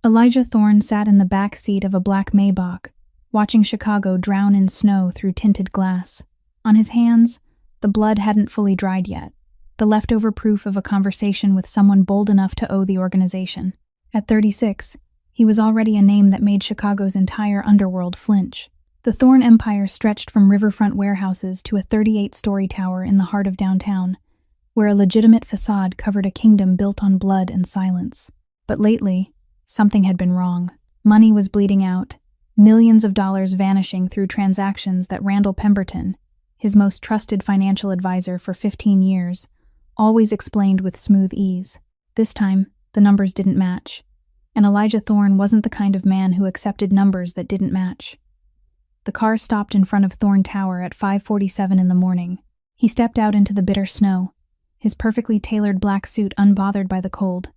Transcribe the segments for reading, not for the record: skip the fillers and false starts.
Elijah Thorne sat in the back seat of a black Maybach, watching Chicago drown in snow through tinted glass. On his hands, the blood hadn't fully dried yet, the leftover proof of a conversation with someone bold enough to owe the organization. At 36, he was already a name that made Chicago's entire underworld flinch. The Thorne empire stretched from riverfront warehouses to a 38-story tower in the heart of downtown, where a legitimate facade covered a kingdom built on blood and silence. But lately, something had been wrong. Money was bleeding out, millions of dollars vanishing through transactions that Randall Pemberton, his most trusted financial advisor for 15 years, always explained with smooth ease. This time, the numbers didn't match, and Elijah Thorne wasn't the kind of man who accepted numbers that didn't match. The car stopped in front of Thorne Tower at 5:47 in the morning. He stepped out into the bitter snow, his perfectly tailored black suit unbothered by the cold,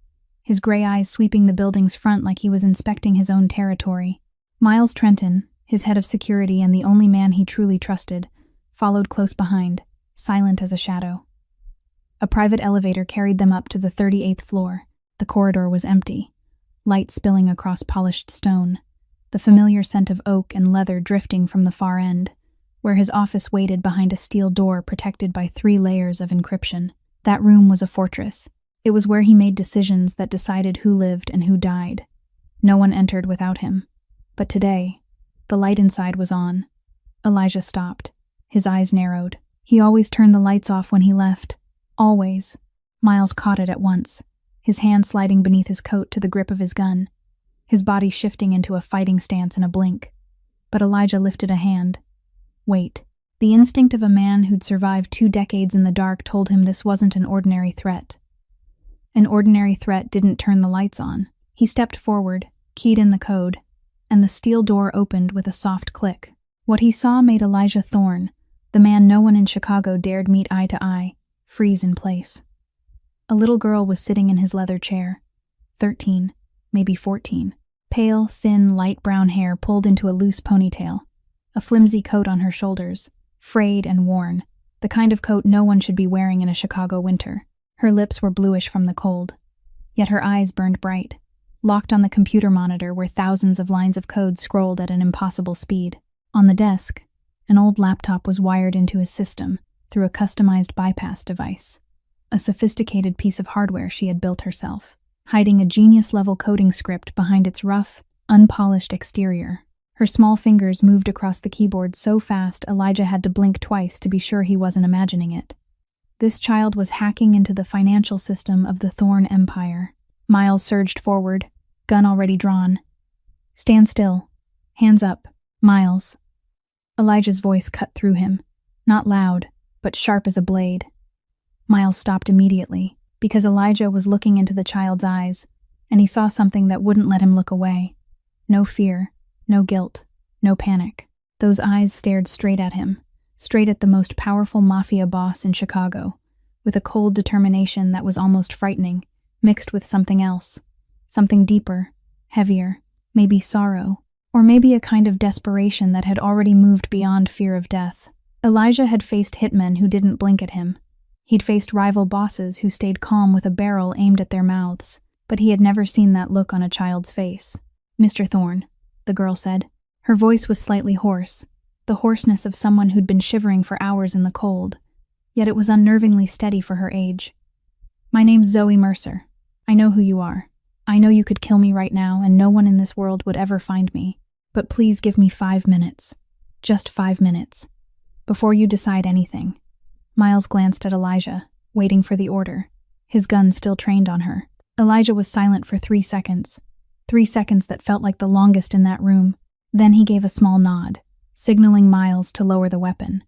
his gray eyes sweeping the building's front like he was inspecting his own territory. Miles Trenton, his head of security and the only man he truly trusted, followed close behind, silent as a shadow. A private elevator carried them up to the 38th floor. The corridor was empty, light spilling across polished stone, the familiar scent of oak and leather drifting from the far end, where his office waited behind a steel door protected by 3 layers of encryption. That room was a fortress. It was where he made decisions that decided who lived and who died. No one entered without him. But today, the light inside was on. Elijah stopped. His eyes narrowed. He always turned the lights off when he left. Always. Miles caught it at once, his hand sliding beneath his coat to the grip of his gun, his body shifting into a fighting stance in a blink. But Elijah lifted a hand. Wait. The instinct of a man who'd survived 2 decades in the dark told him this wasn't an ordinary threat. An ordinary threat didn't turn the lights on. He stepped forward, keyed in the code, and the steel door opened with a soft click. What he saw made Elijah Thorne, the man no one in Chicago dared meet eye to eye, freeze in place. A little girl was sitting in his leather chair, 13, maybe 14. Pale, thin, light brown hair pulled into a loose ponytail, a flimsy coat on her shoulders, frayed and worn, the kind of coat no one should be wearing in a Chicago winter. Her lips were bluish from the cold, yet her eyes burned bright, locked on the computer monitor where thousands of lines of code scrolled at an impossible speed. On the desk, an old laptop was wired into his system through a customized bypass device, a sophisticated piece of hardware she had built herself, hiding a genius-level coding script behind its rough, unpolished exterior. Her small fingers moved across the keyboard so fast Elijah had to blink twice to be sure he wasn't imagining it. This child was hacking into the financial system of the Thorne Empire. Miles surged forward, gun already drawn. "Stand still. Hands up. Miles." Elijah's voice cut through him, not loud, but sharp as a blade. Miles stopped immediately, because Elijah was looking into the child's eyes, and he saw something that wouldn't let him look away. No fear, no guilt, no panic. Those eyes stared straight at him, straight at the most powerful Mafia boss in Chicago, with a cold determination that was almost frightening, mixed with something else. Something deeper, heavier, maybe sorrow, or maybe a kind of desperation that had already moved beyond fear of death. Elijah had faced hitmen who didn't blink at him. He'd faced rival bosses who stayed calm with a barrel aimed at their mouths, but he had never seen that look on a child's face. "Mr. Thorne," the girl said. Her voice was slightly hoarse, the hoarseness of someone who'd been shivering for hours in the cold, yet it was unnervingly steady for her age. "My name's Zoe Mercer. I know who you are. I know you could kill me right now and no one in this world would ever find me. But please give me 5 minutes. Just 5 minutes. Before you decide anything." Miles glanced at Elijah, waiting for the order, his gun still trained on her. Elijah was silent for 3 seconds. 3 seconds that felt like the longest in that room. Then he gave a small nod, signaling Miles to lower the weapon.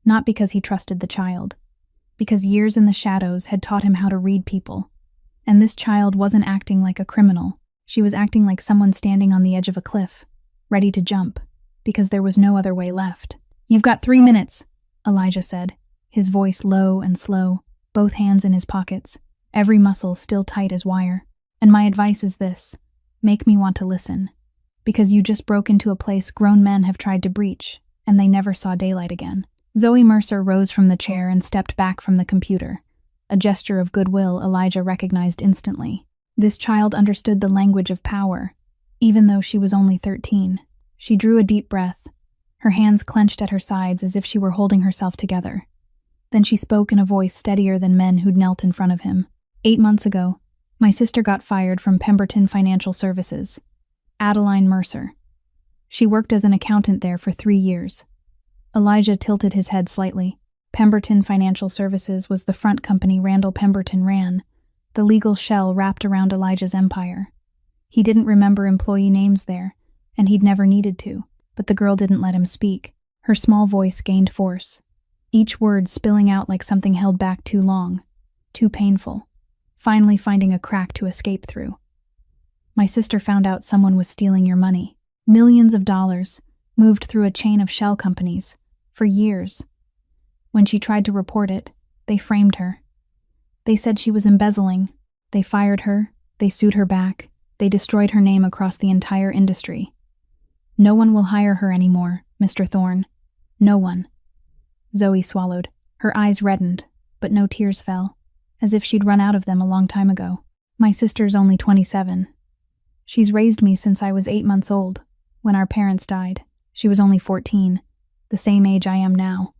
Not because he trusted the child, because years in the shadows had taught him how to read people. And this child wasn't acting like a criminal. She was acting like someone standing on the edge of a cliff, ready to jump, because there was no other way left. "You've got 3 minutes, Elijah said, his voice low and slow, both hands in his pockets, every muscle still tight as wire. "And my advice is this: make me want to listen. Because you just broke into a place grown men have tried to breach, and they never saw daylight again." Zoe Mercer rose from the chair and stepped back from the computer, a gesture of goodwill Elijah recognized instantly. This child understood the language of power, even though she was only 13. She drew a deep breath, her hands clenched at her sides as if she were holding herself together. Then she spoke in a voice steadier than men who'd knelt in front of him. 8 months ago, my sister got fired from Pemberton Financial Services. Adeline Mercer. She worked as an accountant there for 3 years. Elijah tilted his head slightly. Pemberton Financial Services was the front company Randall Pemberton ran, the legal shell wrapped around Elijah's empire. He didn't remember employee names there, and he'd never needed to, but the girl didn't let him speak. Her small voice gained force, each word spilling out like something held back too long, too painful, finally finding a crack to escape through. My sister found out someone was stealing your money. Millions of dollars, moved through a chain of shell companies, for years. When she tried to report it, they framed her. They said she was embezzling. They fired her, they sued her back, they destroyed her name across the entire industry. No one will hire her anymore, Mr. Thorne. No one. Zoe swallowed. Her eyes reddened, but no tears fell, as if she'd run out of them a long time ago. My sister's only 27. She's raised me since I was 8 months old, when our parents died. She was only 14, the same age I am now,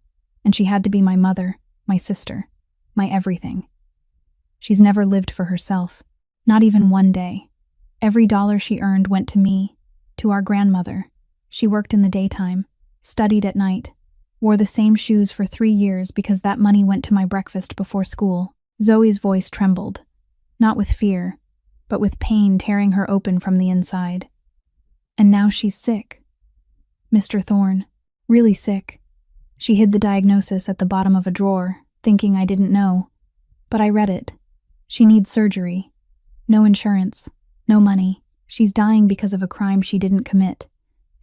and she had to be my mother, my sister, my everything. She's never lived for herself, not even one day. Every dollar she earned went to me, to our grandmother. She worked in the daytime, studied at night, wore the same shoes for 3 years because that money went to my breakfast before school. Zoe's voice trembled, not with fear, but with pain tearing her open from the inside. And now she's sick. Mr. Thorne, really sick. She hid the diagnosis at the bottom of a drawer, thinking I didn't know. But I read it. She needs surgery. No insurance. No money. She's dying because of a crime she didn't commit.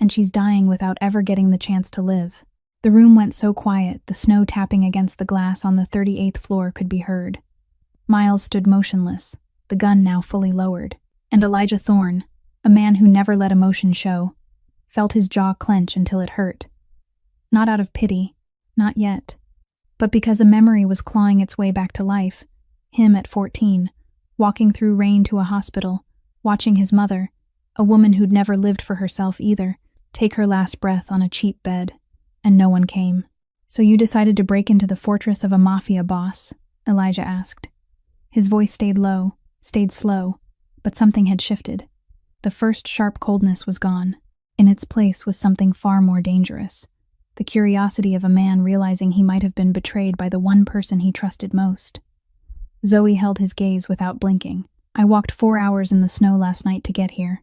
And she's dying without ever getting the chance to live. The room went so quiet, the snow tapping against the glass on the 38th floor could be heard. Miles stood motionless, the gun now fully lowered. And Elijah Thorne, a man who never let emotion show, felt his jaw clench until it hurt. Not out of pity, not yet, but because a memory was clawing its way back to life. Him at 14, walking through rain to a hospital, watching his mother, a woman who'd never lived for herself either, take her last breath on a cheap bed, and no one came. So you decided to break into the fortress of a Mafia boss? Elijah asked. His voice stayed low, stayed slow, but something had shifted. The first sharp coldness was gone. In its place was something far more dangerous. The curiosity of a man realizing he might have been betrayed by the one person he trusted most. Zoe held his gaze without blinking. I walked 4 hours in the snow last night to get here.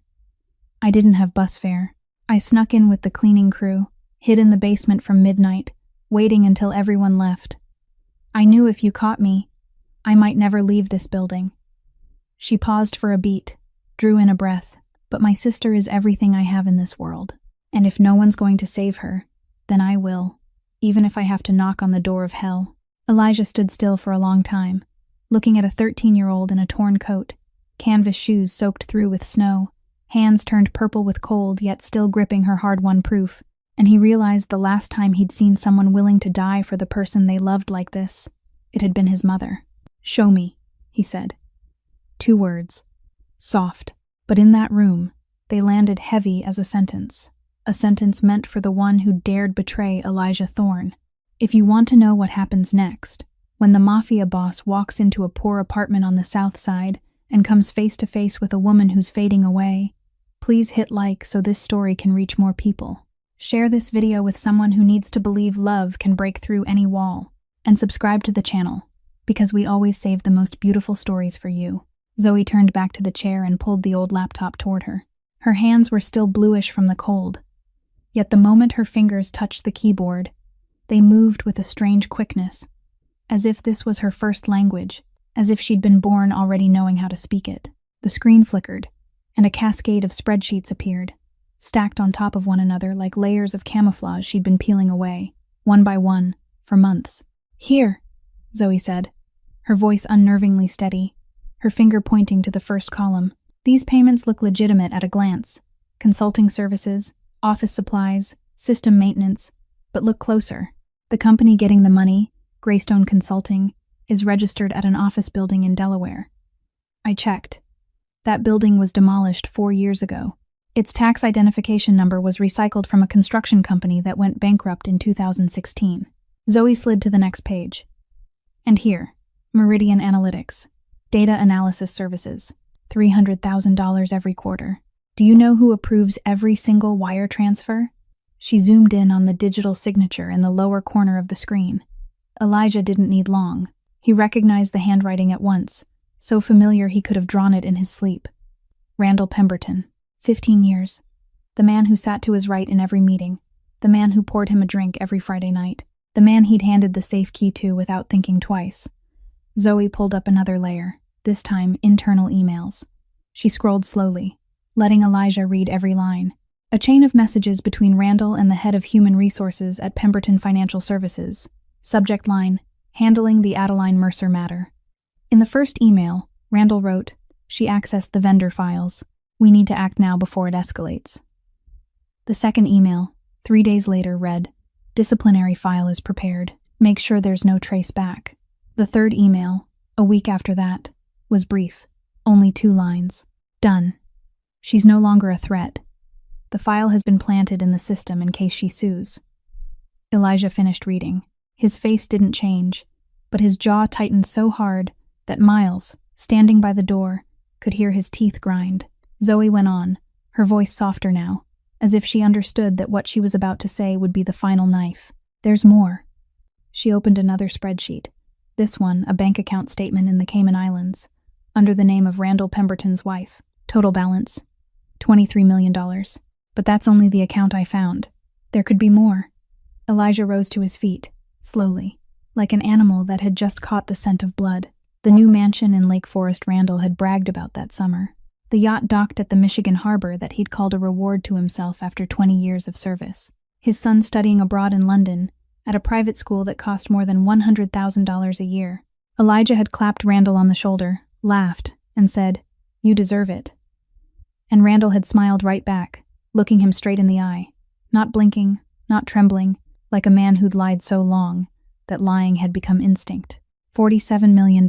I didn't have bus fare. I snuck in with the cleaning crew, hid in the basement from midnight, waiting until everyone left. I knew if you caught me, I might never leave this building. She paused for a beat, drew in a breath. But my sister is everything I have in this world. And if no one's going to save her, then I will, even if I have to knock on the door of hell. Elijah stood still for a long time, looking at a 13-year-old in a torn coat, canvas shoes soaked through with snow, hands turned purple with cold yet still gripping her hard-won proof, and he realized the last time he'd seen someone willing to die for the person they loved like this, it had been his mother. "Show me," he said. 2 words. Soft. But in that room, they landed heavy as a sentence meant for the one who dared betray Elijah Thorne. If you want to know what happens next, when the Mafia boss walks into a poor apartment on the south side and comes face to face with a woman who's fading away, please hit like so this story can reach more people. Share this video with someone who needs to believe love can break through any wall, and subscribe to the channel, because we always save the most beautiful stories for you. Zoe turned back to the chair and pulled the old laptop toward her. Her hands were still bluish from the cold. Yet the moment her fingers touched the keyboard, they moved with a strange quickness, as if this was her first language, as if she'd been born already knowing how to speak it. The screen flickered, and a cascade of spreadsheets appeared, stacked on top of one another like layers of camouflage she'd been peeling away, one by one, for months. "Here," Zoe said, her voice unnervingly steady, her finger pointing to the first column. "These payments look legitimate at a glance. Consulting services, office supplies, system maintenance. But look closer. The company getting the money, Greystone Consulting, is registered at an office building in Delaware." I checked. That building was demolished 4 years ago. Its tax identification number was recycled from a construction company that went bankrupt in 2016. Zoe slid to the next page. And here, Meridian Analytics. Data analysis services. $300,000 every quarter. Do you know who approves every single wire transfer? She zoomed in on the digital signature in the lower corner of the screen. Elijah didn't need long. He recognized the handwriting at once, so familiar he could have drawn it in his sleep. Randall Pemberton, 15 years. The man who sat to his right in every meeting. The man who poured him a drink every Friday night. The man he'd handed the safe key to without thinking twice. Zoe pulled up another layer, this time internal emails. She scrolled slowly, letting Elijah read every line. A chain of messages between Randall and the head of human resources at Pemberton Financial Services. Subject line, handling the Adeline Mercer matter. In the first email, Randall wrote, "She accessed the vendor files. We need to act now before it escalates." The second email, 3 days later, read, "Disciplinary file is prepared. Make sure there's no trace back." The third email, a week after that, was brief, only 2 lines. Done. She's no longer a threat. The file has been planted in the system in case she sues. Elijah finished reading. His face didn't change, but his jaw tightened so hard that Miles, standing by the door, could hear his teeth grind. Zoe went on, her voice softer now, as if she understood that what she was about to say would be the final knife. "There's more." She opened another spreadsheet. This one, a bank account statement in the Cayman Islands, under the name of Randall Pemberton's wife. Total balance, $23 million. But that's only the account I found. There could be more. Elijah rose to his feet, slowly, like an animal that had just caught the scent of blood. The new mansion in Lake Forest Randall had bragged about that summer. The yacht docked at the Michigan harbor that he'd called a reward to himself after 20 years of service. His son studying abroad in London, at a private school that cost more than $100,000 a year. Elijah had clapped Randall on the shoulder, laughed, and said, "You deserve it." And Randall had smiled right back, looking him straight in the eye, not blinking, not trembling, like a man who'd lied so long that lying had become instinct. $47 million.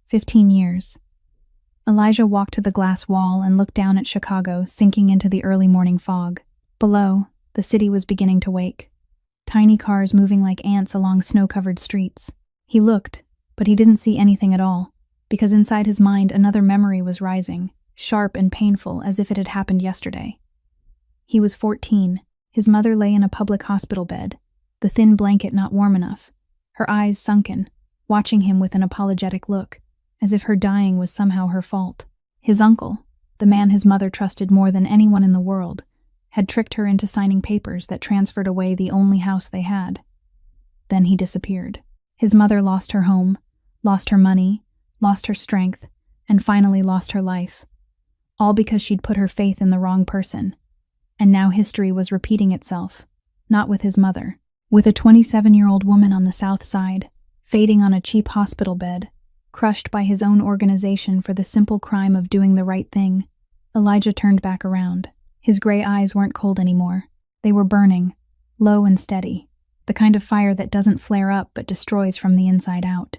15 years. Elijah walked to the glass wall and looked down at Chicago sinking into the early morning fog. Below, the city was beginning to wake. Tiny cars moving like ants along snow-covered streets. He looked, but he didn't see anything at all, because inside his mind another memory was rising, sharp and painful as if it had happened yesterday. He was 14. His mother lay in a public hospital bed, the thin blanket not warm enough, her eyes sunken, watching him with an apologetic look, as if her dying was somehow her fault. His uncle, the man his mother trusted more than anyone in the world, had tricked her into signing papers that transferred away the only house they had. Then he disappeared. His mother lost her home, lost her money, lost her strength, and finally lost her life. All because she'd put her faith in the wrong person. And now history was repeating itself, not with his mother, with a 27-year-old woman on the South Side, fading on a cheap hospital bed, crushed by his own organization for the simple crime of doing the right thing. Elijah turned back around. His gray eyes weren't cold anymore. They were burning, low and steady, the kind of fire that doesn't flare up but destroys from the inside out.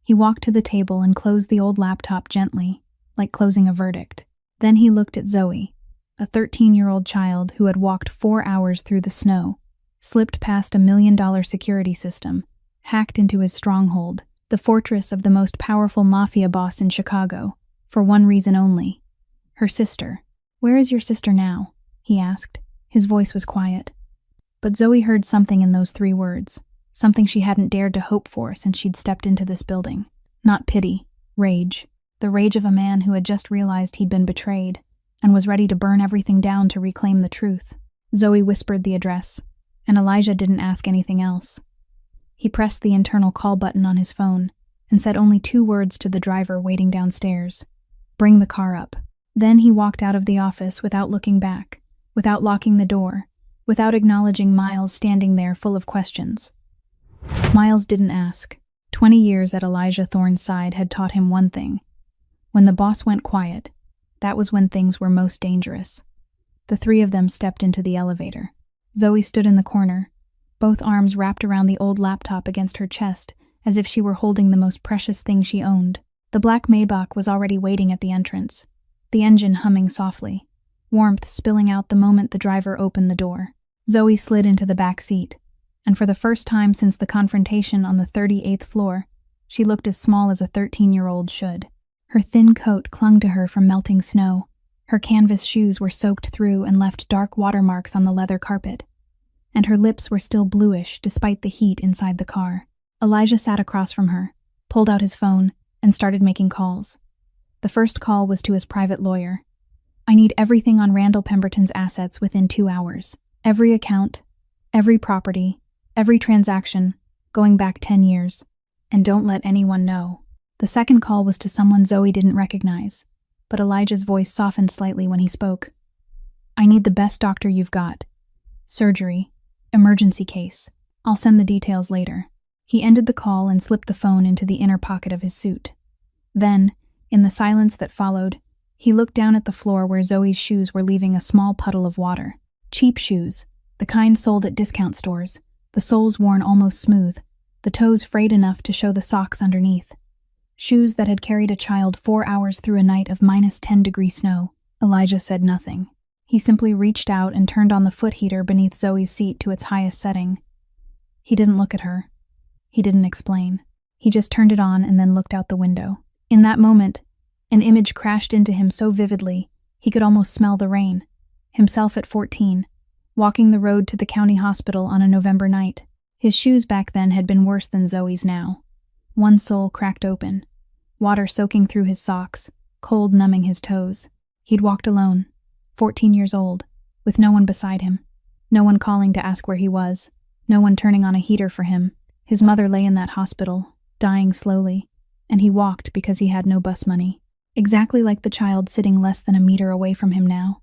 He walked to the table and closed the old laptop gently, like closing a verdict. Then he looked at Zoe, a 13-year-old child who had walked 4 hours through the snow, slipped past $1 million security system, hacked into his stronghold, the fortress of the most powerful Mafia boss in Chicago, for one reason only: her sister. "Where is your sister now?" he asked. His voice was quiet. But Zoe heard something in those 3 words, something she hadn't dared to hope for since she'd stepped into this building. Not pity, rage. The rage of a man who had just realized he'd been betrayed and was ready to burn everything down to reclaim the truth. Zoe whispered the address, and Elijah didn't ask anything else. He pressed the internal call button on his phone and said only 2 words to the driver waiting downstairs: "Bring the car up." Then he walked out of the office without looking back, without locking the door, without acknowledging Miles standing there full of questions. Miles didn't ask. 20 years at Elijah Thorne's side had taught him one thing. When the boss went quiet, that was when things were most dangerous. The 3 of them stepped into the elevator. Zoe stood in the corner, both arms wrapped around the old laptop against her chest, as if she were holding the most precious thing she owned. The black Maybach was already waiting at the entrance, the engine humming softly, warmth spilling out the moment the driver opened the door. Zoe slid into the back seat, and for the first time since the confrontation on the 38th floor, she looked as small as a 13-year-old should. Her thin coat clung to her from melting snow. Her canvas shoes were soaked through and left dark watermarks on the leather carpet, and her lips were still bluish despite the heat inside the car. Elijah sat across from her, pulled out his phone, and started making calls. The first call was to his private lawyer. "I need everything on Randall Pemberton's assets within 2 hours. Every account, every property, every transaction, going back 10 years. And don't let anyone know." The second call was to someone Zoe didn't recognize, but Elijah's voice softened slightly when he spoke. "I need the best doctor you've got. Surgery. Emergency case. I'll send the details later." He ended the call and slipped the phone into the inner pocket of his suit. Then, in the silence that followed, he looked down at the floor where Zoe's shoes were leaving a small puddle of water. Cheap shoes, the kind sold at discount stores, the soles worn almost smooth, the toes frayed enough to show the socks underneath. Shoes that had carried a child 4 hours through a night of -10-degree snow. Elijah said nothing. He simply reached out and turned on the foot heater beneath Zoe's seat to its highest setting. He didn't look at her. He didn't explain. He just turned it on and then looked out the window. In that moment, an image crashed into him so vividly, he could almost smell the rain. Himself at 14, walking the road to the county hospital on a November night. His shoes back then had been worse than Zoe's now. One sole cracked open, water soaking through his socks, cold numbing his toes. He'd walked alone, 14 years old, with no one beside him, no one calling to ask where he was, no one turning on a heater for him. His mother lay in that hospital, dying slowly, and he walked because he had no bus money. Exactly like the child sitting less than a meter away from him now.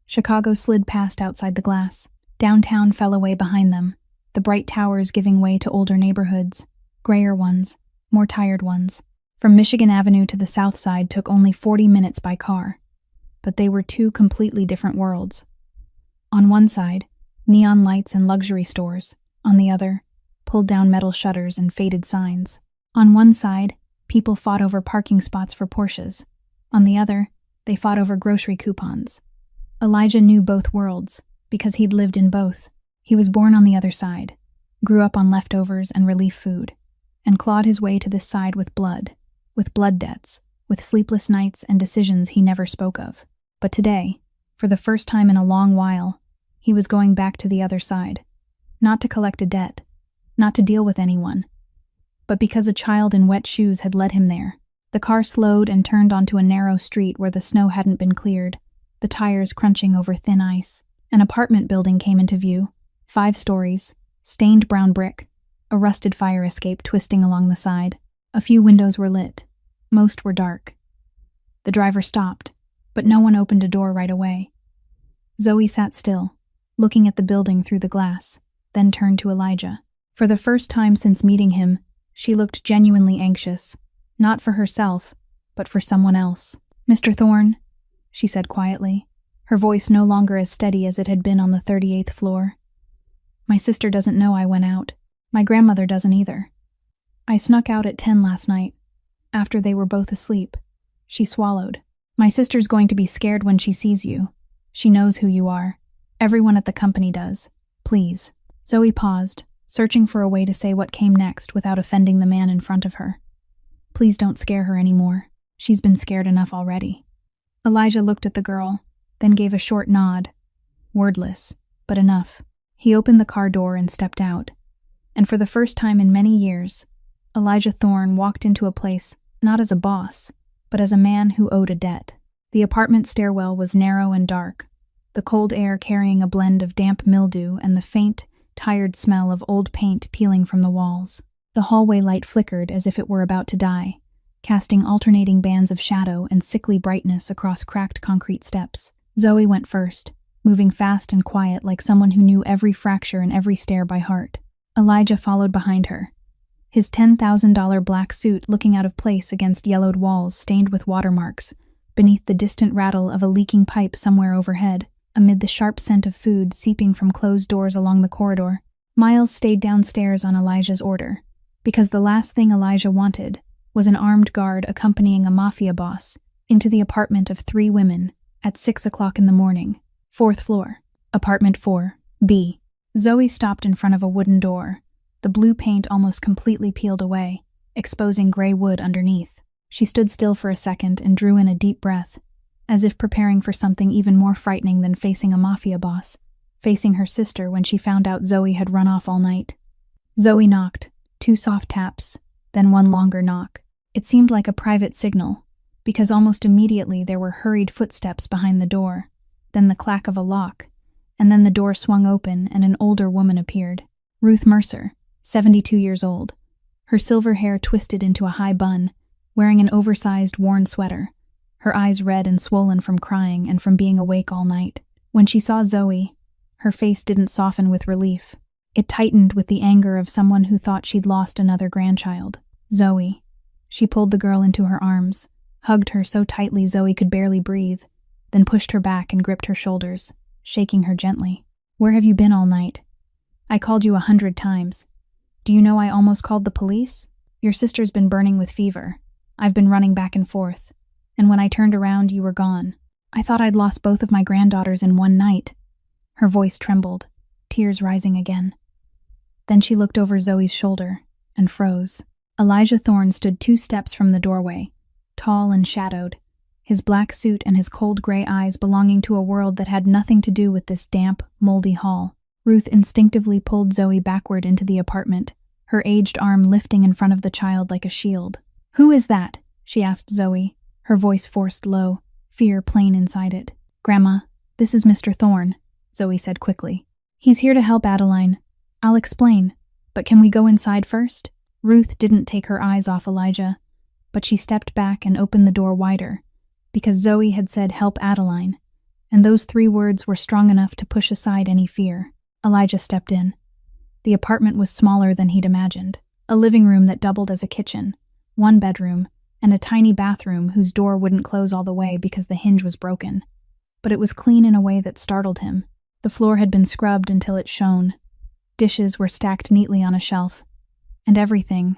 Chicago slid past outside the glass. Downtown fell away behind them, the bright towers giving way to older neighborhoods, grayer ones, more tired ones. From Michigan Avenue to the south side took only 40 minutes by car, but they were two completely different worlds. On one side, neon lights and luxury stores. On the other, pulled-down metal shutters and faded signs. On one side, people fought over parking spots for Porsches. On the other, they fought over grocery coupons. Elijah knew both worlds, because he'd lived in both. He was born on the other side, grew up on leftovers and relief food, and clawed his way to this side with blood debts, with sleepless nights and decisions he never spoke of. But today, for the first time in a long while, he was going back to the other side. Not to collect a debt, not to deal with anyone, but because a child in wet shoes had led him there. The car slowed and turned onto a narrow street where the snow hadn't been cleared, the tires crunching over thin ice. An apartment building came into view, 5 stories, stained brown brick, a rusted fire escape twisting along the side. A few windows were lit. Most were dark. The driver stopped, but no one opened a door right away. Zoe sat still, looking at the building through the glass, then turned to Elijah. For the first time since meeting him, she looked genuinely anxious, not for herself, but for someone else. "Mr. Thorne," she said quietly, her voice no longer as steady as it had been on the 38th floor. "My sister doesn't know I went out. My grandmother doesn't either. I snuck out at 10 last night, after they were both asleep." She swallowed. "My sister's going to be scared when she sees you. She knows who you are. Everyone at the company does. Please." Zoe paused, searching for a way to say what came next without offending the man in front of her. "Please don't scare her anymore. She's been scared enough already." Elijah looked at the girl, then gave a short nod. Wordless, but enough. He opened the car door and stepped out. And for the first time in many years, Elijah Thorne walked into a place not as a boss, but as a man who owed a debt. The apartment stairwell was narrow and dark, the cold air carrying a blend of damp mildew and the faint, tired smell of old paint peeling from the walls. The hallway light flickered as if it were about to die, casting alternating bands of shadow and sickly brightness across cracked concrete steps. Zoe went first, moving fast and quiet like someone who knew every fracture and every stair by heart. Elijah followed behind her, his $10,000 black suit looking out of place against yellowed walls stained with watermarks, beneath the distant rattle of a leaking pipe somewhere overhead, amid the sharp scent of food seeping from closed doors along the corridor. Miles stayed downstairs on Elijah's order, because the last thing Elijah wanted was an armed guard accompanying a Mafia boss into the apartment of 3 women at 6 o'clock in the morning. 4th floor, apartment 4, B. Zoe stopped in front of a wooden door, the blue paint almost completely peeled away, exposing gray wood underneath. She stood still for a second and drew in a deep breath, as if preparing for something even more frightening than facing a Mafia boss, facing her sister when she found out Zoe had run off all night. Zoe knocked, 2 soft taps, then 1 longer knock. It seemed like a private signal, because almost immediately there were hurried footsteps behind the door, then the clack of a lock, and then the door swung open and an older woman appeared. Ruth Mercer, 72 years old, her silver hair twisted into a high bun, wearing an oversized, worn sweater, her eyes red and swollen from crying and from being awake all night. When she saw Zoe, her face didn't soften with relief. It tightened with the anger of someone who thought she'd lost another grandchild. Zoe. She pulled the girl into her arms, hugged her so tightly Zoe could barely breathe, then pushed her back and gripped her shoulders, shaking her gently. "Where have you been all night? I called you 100 times. Do you know I almost called the police? Your sister's been burning with fever. I've been running back and forth. And when I turned around, you were gone. I thought I'd lost both of my granddaughters in one night." Her voice trembled, tears rising again. Then she looked over Zoe's shoulder and froze. Elijah Thorne stood 2 steps from the doorway, tall and shadowed, his black suit and his cold gray eyes belonging to a world that had nothing to do with this damp, moldy hall. Ruth instinctively pulled Zoe backward into the apartment, her aged arm lifting in front of the child like a shield. "Who is that?" she asked Zoe, her voice forced low, fear plain inside it. "Grandma, this is Mr. Thorne," Zoe said quickly. "He's here to help Adeline. I'll explain, but can we go inside first?" Ruth didn't take her eyes off Elijah, but she stepped back and opened the door wider, because Zoe had said help Adeline, and those 3 words were strong enough to push aside any fear. Elijah stepped in. The apartment was smaller than he'd imagined. A living room that doubled as a kitchen, 1 bedroom, and a tiny bathroom whose door wouldn't close all the way because the hinge was broken. But it was clean in a way that startled him. The floor had been scrubbed until it shone. Dishes were stacked neatly on a shelf, and everything,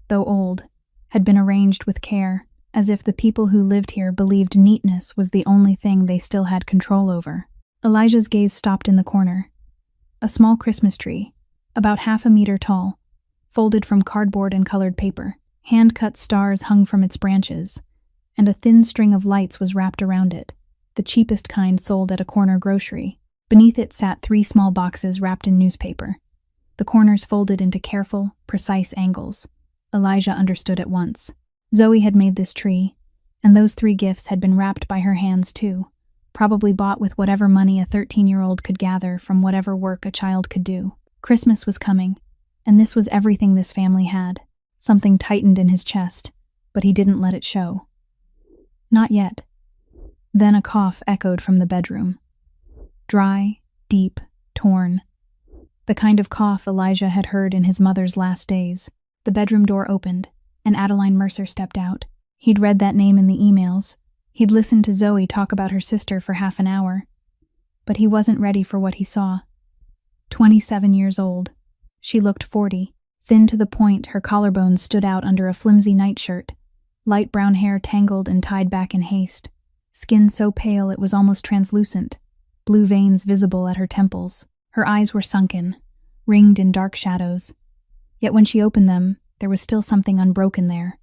though old, had been arranged with care, as if the people who lived here believed neatness was the only thing they still had control over. Elijah's gaze stopped in the corner. A small Christmas tree, about 1/2 meter tall, folded from cardboard and colored paper. Hand-cut stars hung from its branches, and a thin string of lights was wrapped around it, the cheapest kind sold at a corner grocery. Beneath it sat 3 small boxes wrapped in newspaper, the corners folded into careful, precise angles. Elijah understood at once. Zoe had made this tree, and those 3 gifts had been wrapped by her hands too, probably bought with whatever money a 13-year-old could gather from whatever work a child could do. Christmas was coming, and this was everything this family had. Something tightened in his chest, but he didn't let it show. Not yet. Then a cough echoed from the bedroom. Dry, deep, torn. The kind of cough Elijah had heard in his mother's last days. The bedroom door opened, and Adeline Mercer stepped out. He'd read that name in the emails. He'd listened to Zoe talk about her sister for half an hour. But he wasn't ready for what he saw. 27 years old. She looked 40. Thin to the point, her collarbones stood out under a flimsy nightshirt. Light brown hair tangled and tied back in haste. Skin so pale it was almost translucent. Blue veins visible at her temples. Her eyes were sunken, ringed in dark shadows. Yet when she opened them, there was still something unbroken there.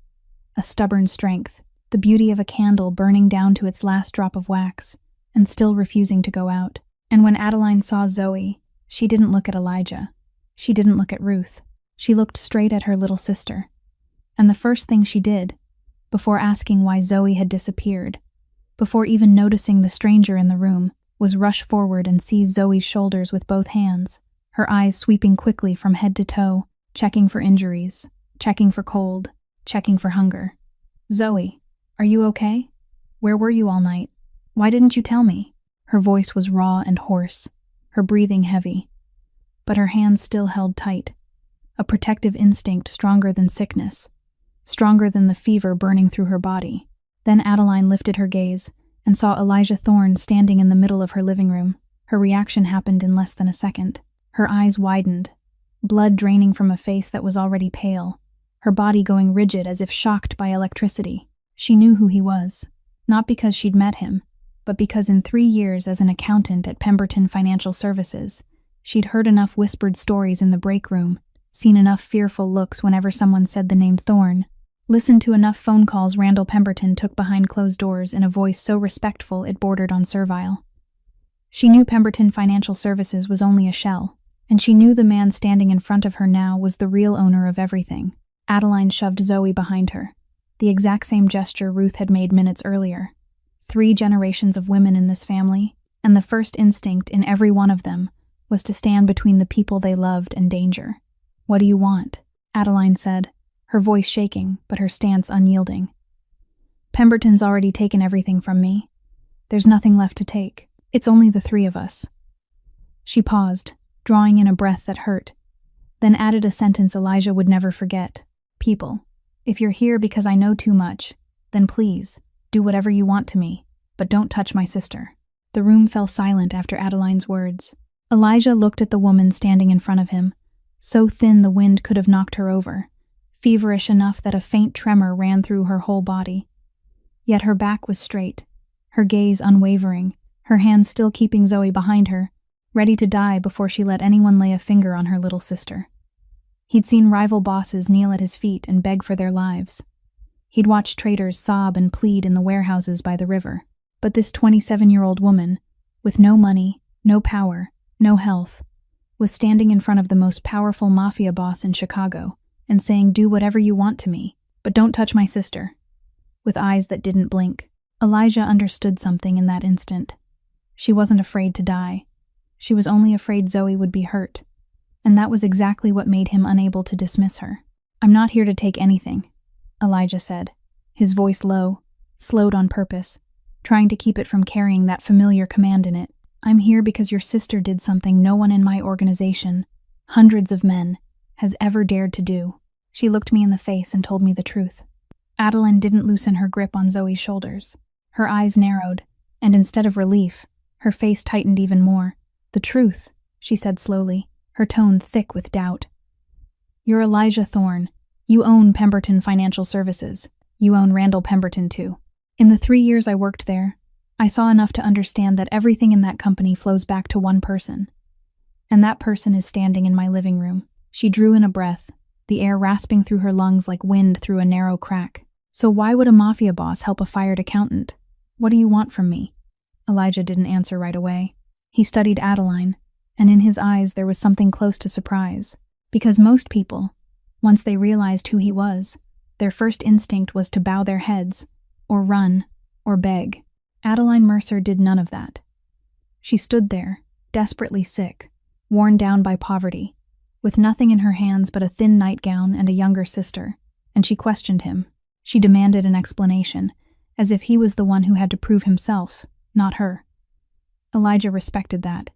A stubborn strength, the beauty of a candle burning down to its last drop of wax, and still refusing to go out. And when Adeline saw Zoe, she didn't look at Elijah. She didn't look at Ruth. She looked straight at her little sister. And the first thing she did, before asking why Zoe had disappeared, before even noticing the stranger in the room, was rush forward and seize Zoe's shoulders with both hands, her eyes sweeping quickly from head to toe, checking for injuries, checking for cold, checking for hunger. "Zoe, are you okay? Where were you all night? Why didn't you tell me?" Her voice was raw and hoarse, her breathing heavy, but her hands still held tight, a protective instinct stronger than sickness, stronger than the fever burning through her body. Then Adeline lifted her gaze and saw Elijah Thorne standing in the middle of her living room. Her reaction happened in less than a second. Her eyes widened, blood draining from a face that was already pale, her body going rigid as if shocked by electricity. She knew who he was, not because she'd met him, but because in 3 years as an accountant at Pemberton Financial Services, she'd heard enough whispered stories in the break room, seen enough fearful looks whenever someone said the name Thorne, listened to enough phone calls Randall Pemberton took behind closed doors in a voice so respectful it bordered on servile. She knew Pemberton Financial Services was only a shell, and she knew the man standing in front of her now was the real owner of everything. Adeline shoved Zoe behind her, the exact same gesture Ruth had made minutes earlier. 3 generations of women in this family, and the first instinct in every one of them was to stand between the people they loved and danger. "What do you want?" Adeline said, her voice shaking, but her stance unyielding. "Pemberton's already taken everything from me. There's nothing left to take. It's only the 3 of us." She paused, drawing in a breath that hurt, then added a sentence Elijah would never forget. "People, if you're here because I know too much, then please, do whatever you want to me, but don't touch my sister." The room fell silent after Adeline's words. Elijah looked at the woman standing in front of him, so thin the wind could have knocked her over, feverish enough that a faint tremor ran through her whole body. Yet her back was straight, her gaze unwavering, her hands still keeping Zoe behind her, ready to die before she let anyone lay a finger on her little sister. He'd seen rival bosses kneel at his feet and beg for their lives. He'd watched traders sob and plead in the warehouses by the river. But this 27-year-old woman, with no money, no power, no health, was standing in front of the most powerful mafia boss in Chicago and saying, "Do whatever you want to me, but don't touch my sister." With eyes that didn't blink, Elijah understood something in that instant. She wasn't afraid to die. She was only afraid Zoe would be hurt. And that was exactly what made him unable to dismiss her. "I'm not here to take anything," Elijah said, his voice low, slowed on purpose, trying to keep it from carrying that familiar command in it. "I'm here because your sister did something no one in my organization, hundreds of men, has ever dared to do. She looked me in the face and told me the truth." Adeline didn't loosen her grip on Zoe's shoulders. Her eyes narrowed, and instead of relief, her face tightened even more. "The truth," she said slowly, her tone thick with doubt. "You're Elijah Thorne. You own Pemberton Financial Services. You own Randall Pemberton too. In the 3 years I worked there, I saw enough to understand that everything in that company flows back to one person. And that person is standing in my living room." She drew in a breath, the air rasping through her lungs like wind through a narrow crack. "So why would a mafia boss help a fired accountant? What do you want from me?" Elijah didn't answer right away. He studied Adeline, and in his eyes there was something close to surprise. Because most people, once they realized who he was, their first instinct was to bow their heads, or run, or beg. Adeline Mercer did none of that. She stood there, desperately sick, worn down by poverty, with nothing in her hands but a thin nightgown and a younger sister, and she questioned him. She demanded an explanation, as if he was the one who had to prove himself, not her. Elijah respected that.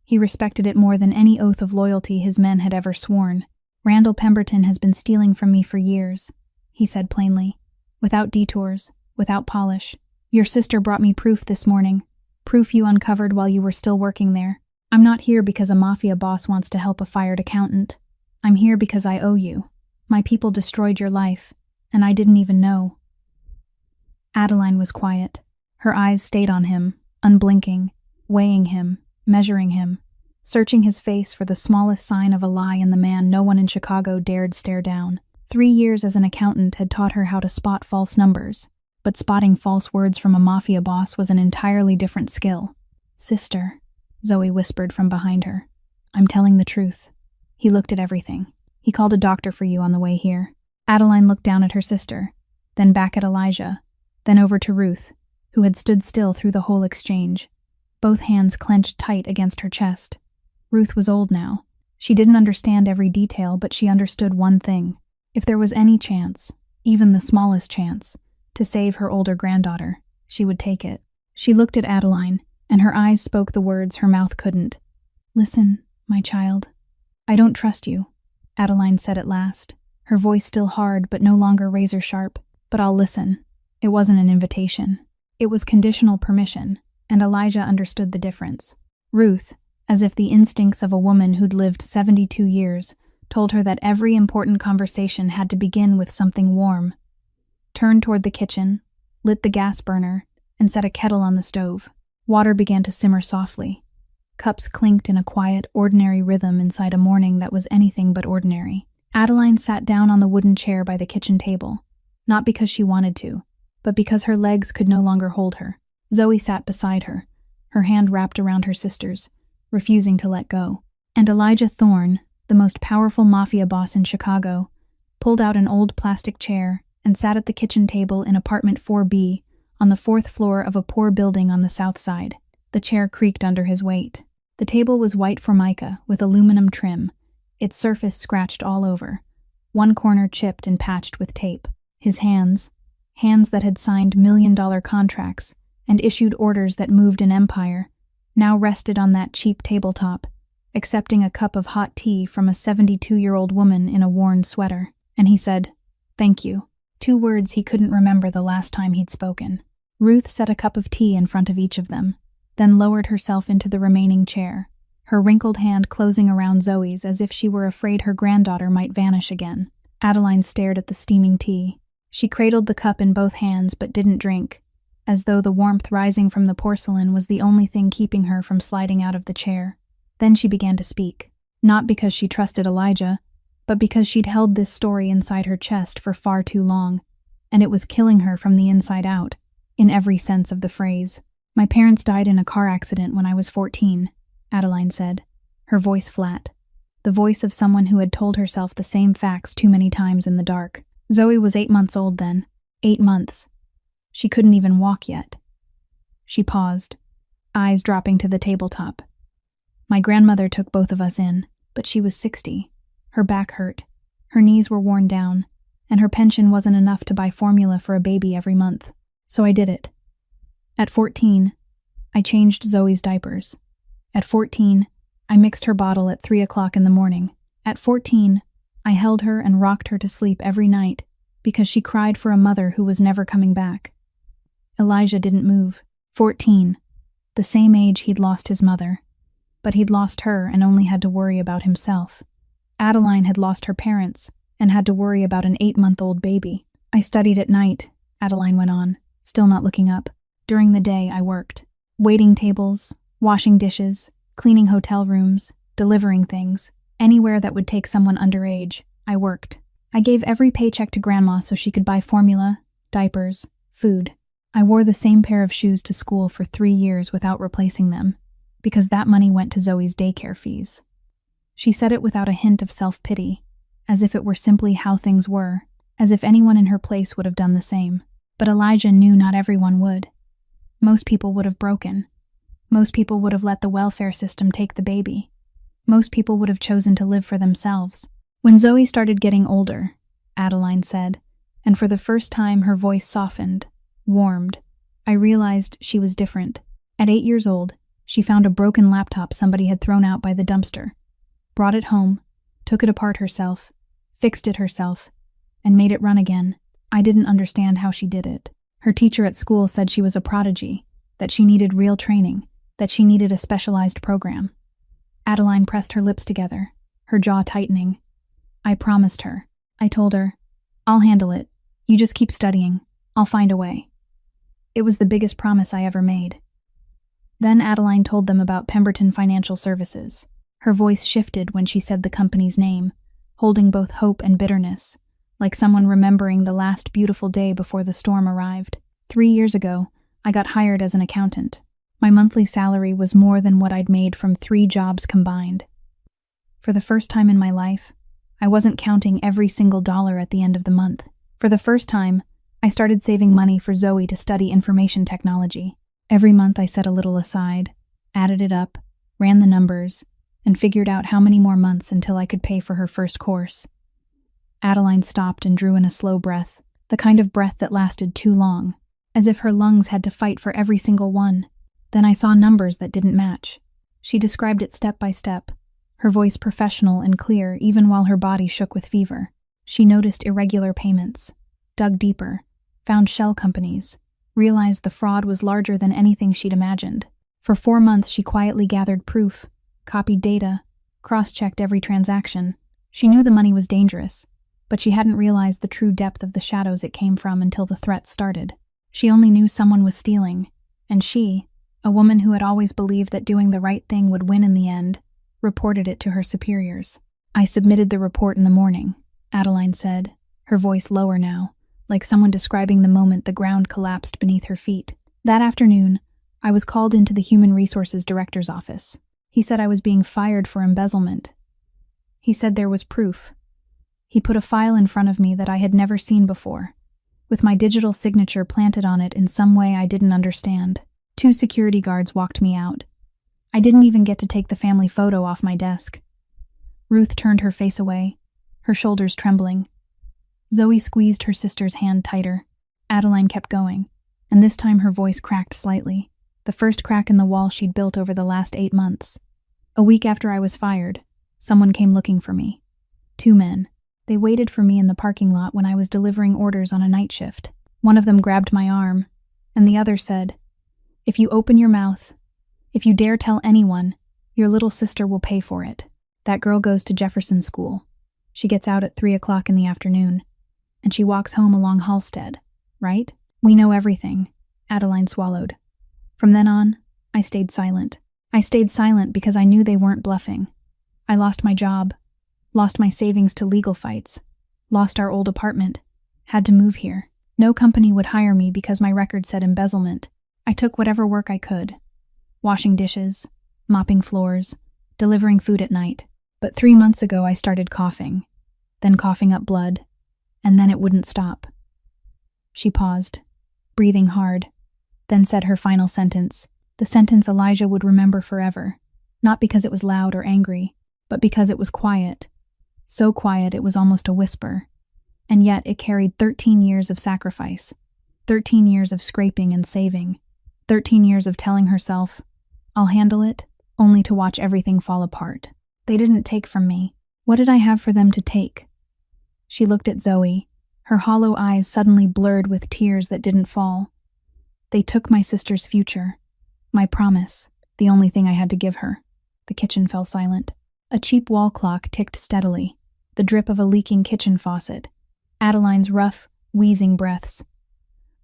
He respected it more than any oath of loyalty his men had ever sworn. "Randall Pemberton has been stealing from me for years," he said plainly, without detours, without polish. "Your sister brought me proof this morning, proof you uncovered while you were still working there. I'm not here because a mafia boss wants to help a fired accountant. I'm here because I owe you. My people destroyed your life, and I didn't even know." Adeline was quiet. Her eyes stayed on him, unblinking, weighing him, measuring him, searching his face for the smallest sign of a lie in the man no one in Chicago dared stare down. 3 years as an accountant had taught her how to spot false numbers, but spotting false words from a mafia boss was an entirely different skill. "Sister," Zoe whispered from behind her. "I'm telling the truth. He looked at everything. He called a doctor for you on the way here." Adeline looked down at her sister, then back at Elijah, then over to Ruth, who had stood still through the whole exchange, both hands clenched tight against her chest. Ruth was old now. She didn't understand every detail, but she understood one thing. If there was any chance, even the smallest chance, to save her older granddaughter, she would take it. She looked at Adeline, and her eyes spoke the words her mouth couldn't. "Listen, my child. I don't trust you," Adeline said at last, her voice still hard but no longer razor-sharp. "But I'll listen." It wasn't an invitation. It was conditional permission, and Elijah understood the difference. Ruth, as if the instincts of a woman who'd lived 72 years, told her that every important conversation had to begin with something warm. Turned toward the kitchen, lit the gas burner, and set a kettle on the stove. Water began to simmer softly. Cups clinked in a quiet, ordinary rhythm inside a morning that was anything but ordinary. Adeline sat down on the wooden chair by the kitchen table, not because she wanted to, but because her legs could no longer hold her. Zoe sat beside her, her hand wrapped around her sister's, refusing to let go. And Elijah Thorne, the most powerful mafia boss in Chicago, pulled out an old plastic chair and sat at the kitchen table in apartment 4B on the 4th floor of a poor building on the south side. The chair creaked under his weight. The table was white formica with aluminum trim, its surface scratched all over, one corner chipped and patched with tape. His hands that had signed million-dollar contracts and issued orders that moved an empire, now rested on that cheap tabletop, accepting a cup of hot tea from a 72-year-old woman in a worn sweater. And he said, "Thank you." 2 words he couldn't remember the last time he'd spoken. Ruth set a cup of tea in front of each of them, then lowered herself into the remaining chair, her wrinkled hand closing around Zoe's as if she were afraid her granddaughter might vanish again. Adeline stared at the steaming tea. She cradled the cup in both hands but didn't drink, as though the warmth rising from the porcelain was the only thing keeping her from sliding out of the chair. Then she began to speak, not because she trusted Elijah, but because she'd held this story inside her chest for far too long, and it was killing her from the inside out, in every sense of the phrase. "My parents died in a car accident when I was 14, Adeline said, her voice flat, the voice of someone who had told herself the same facts too many times in the dark. Zoe was 8 months old then. 8 months. She couldn't even walk yet. She paused, eyes dropping to the tabletop. My grandmother took both of us in, but she was 60. Her back hurt, her knees were worn down, and her pension wasn't enough to buy formula for a baby every month. So I did it. At 14, I changed Zoe's diapers. At 14, I mixed her bottle at 3 o'clock in the morning. At 14, I held her and rocked her to sleep every night because she cried for a mother who was never coming back. Elijah didn't move. 14, the same age he'd lost his mother. But he'd lost her and only had to worry about himself. Adeline had lost her parents and had to worry about an 8-month-old baby. I studied at night, Adeline went on, still not looking up. During the day, I worked. Waiting tables, washing dishes, cleaning hotel rooms, delivering things. Anywhere that would take someone underage, I worked. I gave every paycheck to Grandma so she could buy formula, diapers, food. I wore the same pair of shoes to school for 3 years without replacing them, because that money went to Zoe's daycare fees. She said it without a hint of self-pity, as if it were simply how things were, as if anyone in her place would have done the same. But Elijah knew not everyone would. Most people would have broken. Most people would have let the welfare system take the baby. Most people would have chosen to live for themselves. When Zoe started getting older, Adeline said, and for the first time her voice softened, warmed, I realized she was different. At 8 years old, she found a broken laptop somebody had thrown out by the dumpster, brought it home, took it apart herself, fixed it herself, and made it run again. I didn't understand how she did it. Her teacher at school said she was a prodigy, that she needed real training, that she needed a specialized program. Adeline pressed her lips together, her jaw tightening. I promised her. I told her, I'll handle it. You just keep studying. I'll find a way. It was the biggest promise I ever made. Then Adeline told them about Pemberton Financial Services. Her voice shifted when she said the company's name, holding both hope and bitterness, like someone remembering the last beautiful day before the storm arrived. 3 years ago, I got hired as an accountant. My monthly salary was more than what I'd made from 3 jobs combined. For the first time in my life, I wasn't counting every single dollar at the end of the month. For the first time, I started saving money for Zoe to study information technology. Every month I set a little aside, added it up, ran the numbers, and figured out how many more months until I could pay for her first course. Adeline stopped and drew in a slow breath, the kind of breath that lasted too long, as if her lungs had to fight for every single one. Then I saw numbers that didn't match. She described it step by step, her voice professional and clear even while her body shook with fever. She noticed irregular payments, dug deeper, found shell companies, realized the fraud was larger than anything she'd imagined. For 4 months she quietly gathered proof, copied data, cross-checked every transaction. She knew the money was dangerous, but she hadn't realized the true depth of the shadows it came from until the threats started. She only knew someone was stealing, and she, a woman who had always believed that doing the right thing would win in the end, reported it to her superiors. "I submitted the report in the morning," Adeline said, her voice lower now, like someone describing the moment the ground collapsed beneath her feet. "That afternoon, I was called into the Human Resources Director's office. He said I was being fired for embezzlement. He said there was proof. He put a file in front of me that I had never seen before, with my digital signature planted on it in some way I didn't understand. 2 security guards walked me out. I didn't even get to take the family photo off my desk." Ruth turned her face away, her shoulders trembling. Zoe squeezed her sister's hand tighter. Adeline kept going, and this time her voice cracked slightly, the first crack in the wall she'd built over the last 8 months. "A week after I was fired, someone came looking for me. 2 men. They waited for me in the parking lot when I was delivering orders on a night shift. One of them grabbed my arm, and the other said, 'If you open your mouth, if you dare tell anyone, your little sister will pay for it.' That girl goes to Jefferson School. She gets out at 3 o'clock in the afternoon, and she walks home along Halsted, right? We know everything," Adeline swallowed. "From then on, I stayed silent. I stayed silent because I knew they weren't bluffing. I lost my job, lost my savings to legal fights, lost our old apartment, had to move here. No company would hire me because my record said embezzlement. I took whatever work I could. Washing dishes, mopping floors, delivering food at night. But 3 months ago I started coughing, then coughing up blood, and then it wouldn't stop." She paused, breathing hard, then said her final sentence, the sentence Elijah would remember forever, not because it was loud or angry, but because it was quiet. So quiet it was almost a whisper, and yet it carried 13 years of sacrifice, 13 years of scraping and saving, 13 years of telling herself, "I'll handle it," only to watch everything fall apart. "They didn't take from me. What did I have for them to take?" She looked at Zoe, her hollow eyes suddenly blurred with tears that didn't fall. "They took my sister's future, my promise, the only thing I had to give her." The kitchen fell silent. A cheap wall clock ticked steadily, the drip of a leaking kitchen faucet, Adeline's rough, wheezing breaths.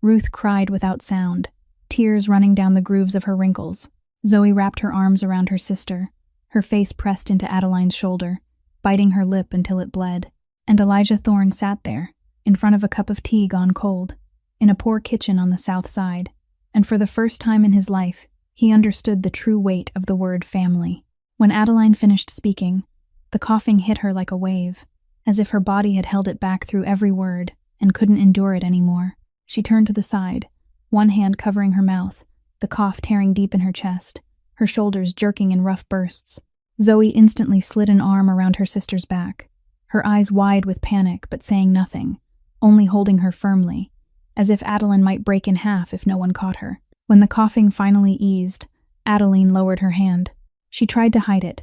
Ruth cried without sound, tears running down the grooves of her wrinkles. Zoe wrapped her arms around her sister, her face pressed into Adeline's shoulder, biting her lip until it bled. And Elijah Thorne sat there, in front of a cup of tea gone cold, in a poor kitchen on the south side, and for the first time in his life, he understood the true weight of the word family. When Adeline finished speaking, the coughing hit her like a wave, as if her body had held it back through every word and couldn't endure it anymore. She turned to the side, one hand covering her mouth, the cough tearing deep in her chest, her shoulders jerking in rough bursts. Zoe instantly slid an arm around her sister's back, her eyes wide with panic but saying nothing, only holding her firmly, as if Adeline might break in half if no one caught her. When the coughing finally eased, Adeline lowered her hand. She tried to hide it.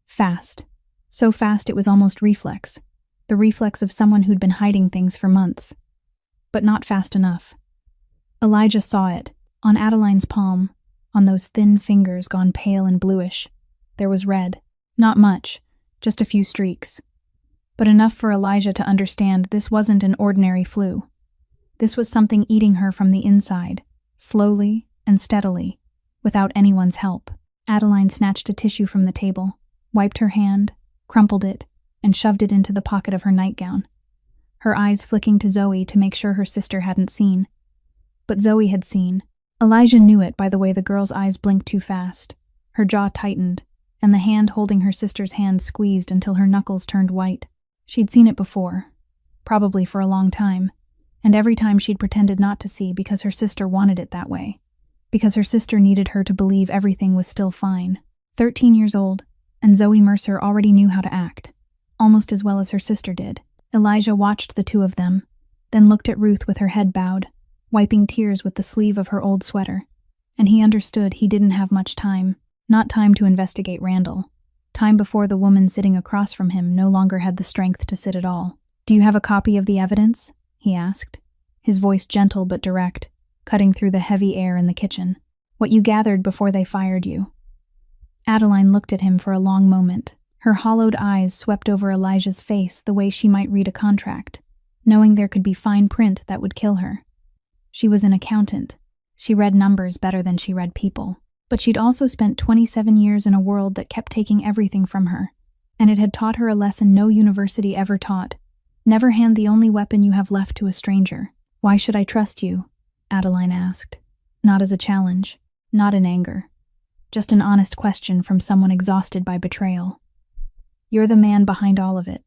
Fast. So fast it was almost reflex. The reflex of someone who'd been hiding things for months. But not fast enough. Elijah saw it, on Adeline's palm, on those thin fingers gone pale and bluish. There was red. Not much, just a few streaks. But enough for Elijah to understand this wasn't an ordinary flu. This was something eating her from the inside, slowly and steadily, without anyone's help. Adeline snatched a tissue from the table, wiped her hand, crumpled it, and shoved it into the pocket of her nightgown, her eyes flicking to Zoe to make sure her sister hadn't seen. But Zoe had seen. Elijah knew it by the way the girl's eyes blinked too fast. Her jaw tightened, and the hand holding her sister's hand squeezed until her knuckles turned white. She'd seen it before, probably for a long time, and every time she'd pretended not to see because her sister wanted it that way, because her sister needed her to believe everything was still fine. 13 years old, and Zoe Mercer already knew how to act, almost as well as her sister did. Elijah watched the two of them, then looked at Ruth with her head bowed, wiping tears with the sleeve of her old sweater, and he understood he didn't have much time. Not time to investigate Randall. Time before the woman sitting across from him no longer had the strength to sit at all. "Do you have a copy of the evidence?" he asked, his voice gentle but direct, cutting through the heavy air in the kitchen. "What you gathered before they fired you." Adeline looked at him for a long moment, Her hollowed eyes swept over Elijah's face the way she might read a contract, knowing there could be fine print that would kill her. She was an accountant. She read numbers better than she read people. But she'd also spent 27 years in a world that kept taking everything from her, and it had taught her a lesson no university ever taught. Never hand the only weapon you have left to a stranger. "Why should I trust you?" Adeline asked. Not as a challenge, not in anger. Just an honest question from someone exhausted by betrayal. "You're the man behind all of it.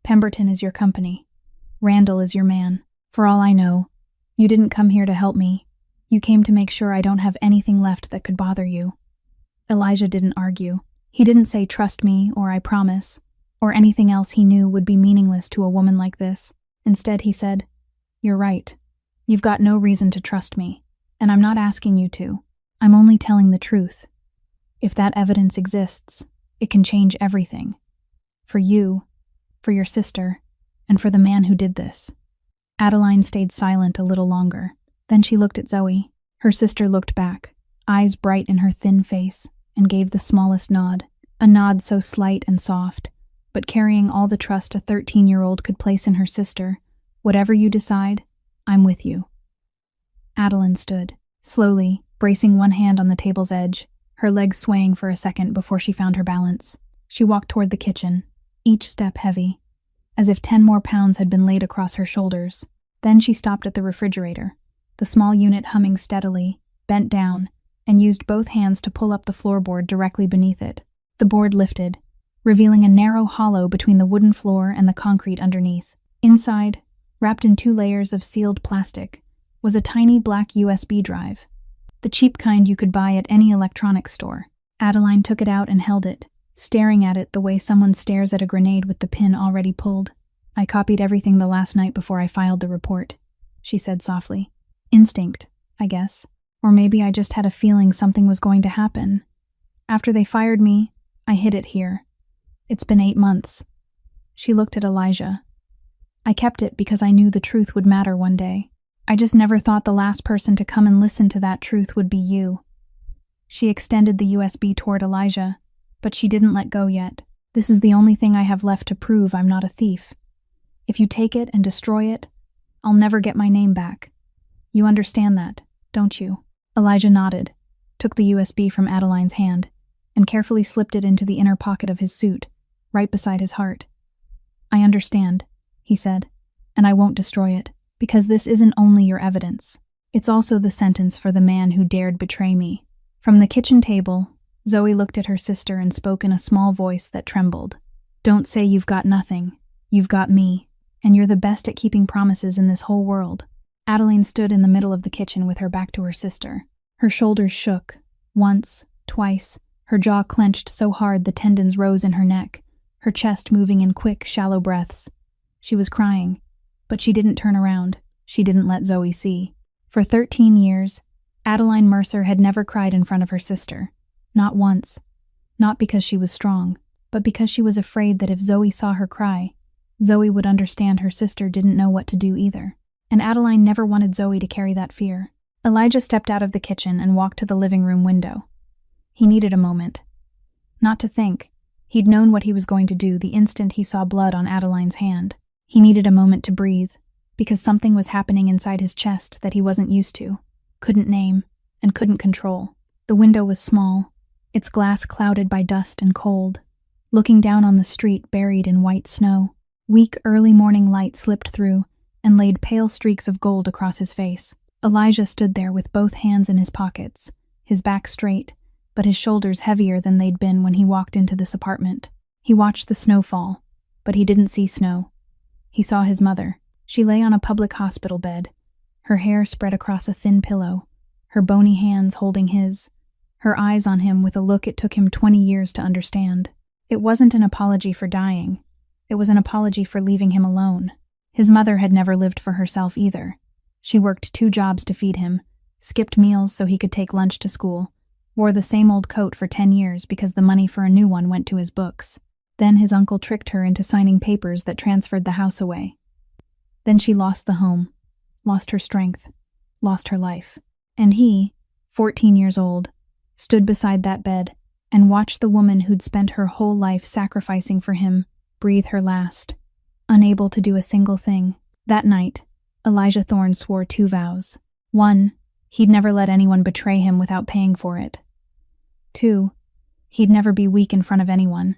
Pemberton is your company. Randall is your man. For all I know, you didn't come here to help me. You came to make sure I don't have anything left that could bother you." Elijah didn't argue. He didn't say "trust me" or "I promise," or anything else he knew would be meaningless to a woman like this. Instead, he said, "You're right. You've got no reason to trust me, and I'm not asking you to. I'm only telling the truth. If that evidence exists, it can change everything. For you, for your sister, and for the man who did this." Adeline stayed silent a little longer. Then she looked at Zoe. Her sister looked back, eyes bright in her thin face, and gave the smallest nod. A nod so slight and soft, but carrying all the trust a 13-year-old could place in her sister. "Whatever you decide, I'm with you." Adeline stood, slowly, bracing one hand on the table's edge, her legs swaying for a second before she found her balance. She walked toward the kitchen, each step heavy, as if 10 more pounds had been laid across her shoulders. Then she stopped at the refrigerator, the small unit humming steadily, bent down, and used both hands to pull up the floorboard directly beneath it. The board lifted, revealing a narrow hollow between the wooden floor and the concrete underneath. Inside, wrapped in 2 layers of sealed plastic, was a tiny black USB drive, the cheap kind you could buy at any electronics store. Adeline took it out and held it, staring at it the way someone stares at a grenade with the pin already pulled. "I copied everything the last night before I filed the report," she said softly. "Instinct, I guess. Or maybe I just had a feeling something was going to happen. After they fired me, I hid it here. It's been 8 months." She looked at Elijah. "I kept it because I knew the truth would matter one day. I just never thought the last person to come and listen to that truth would be you." She extended the USB toward Elijah, but she didn't let go yet. "This is the only thing I have left to prove I'm not a thief. If you take it and destroy it, I'll never get my name back. You understand that, don't you?" Elijah nodded, took the USB from Adeline's hand, and carefully slipped it into the inner pocket of his suit, right beside his heart. "I understand," he said, "and I won't destroy it, because this isn't only your evidence. It's also the sentence for the man who dared betray me." From the kitchen table, Zoe looked at her sister and spoke in a small voice that trembled. "Don't say you've got nothing. You've got me, and you're the best at keeping promises in this whole world." Adeline stood in the middle of the kitchen with her back to her sister. Her shoulders shook, once, twice, her jaw clenched so hard the tendons rose in her neck, her chest moving in quick, shallow breaths. She was crying, but she didn't turn around. She didn't let Zoe see. For 13 years, Adeline Mercer had never cried in front of her sister. Not once. Not because she was strong, but because she was afraid that if Zoe saw her cry, Zoe would understand her sister didn't know what to do either. And Adeline never wanted Zoe to carry that fear. Elijah stepped out of the kitchen and walked to the living room window. He needed a moment. Not to think. He'd known what he was going to do the instant he saw blood on Adeline's hand. He needed a moment to breathe, because something was happening inside his chest that he wasn't used to, couldn't name, and couldn't control. The window was small, its glass clouded by dust and cold, looking down on the street buried in white snow. Weak early morning light slipped through and laid pale streaks of gold across his face. Elijah stood there with both hands in his pockets, his back straight, but his shoulders heavier than they'd been when he walked into this apartment. He watched the snow fall, but he didn't see snow. He saw his mother. She lay on a public hospital bed, her hair spread across a thin pillow, her bony hands holding his, her eyes on him with a look it took him 20 years to understand. It wasn't an apology for dying. It was an apology for leaving him alone. His mother had never lived for herself either. She worked 2 jobs to feed him, skipped meals so he could take lunch to school, wore the same old coat for 10 years because the money for a new one went to his books. Then his uncle tricked her into signing papers that transferred the house away. Then she lost the home, lost her strength, lost her life. And he, 14 years old, stood beside that bed and watched the woman who'd spent her whole life sacrificing for him breathe her last, unable to do a single thing. That night, Elijah Thorne swore 2 vows. 1, he'd never let anyone betray him without paying for it. 2, he'd never be weak in front of anyone.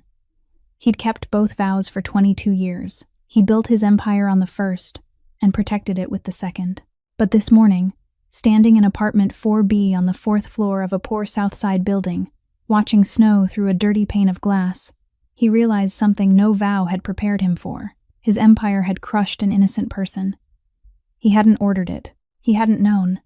He'd kept both vows for 22 years. He built his empire on the first and protected it with the second. But this morning, standing in apartment 4B on the 4th floor of a poor South Side building, watching snow through a dirty pane of glass, he realized something no vow had prepared him for. His empire had crushed an innocent person. He hadn't ordered it. He hadn't known.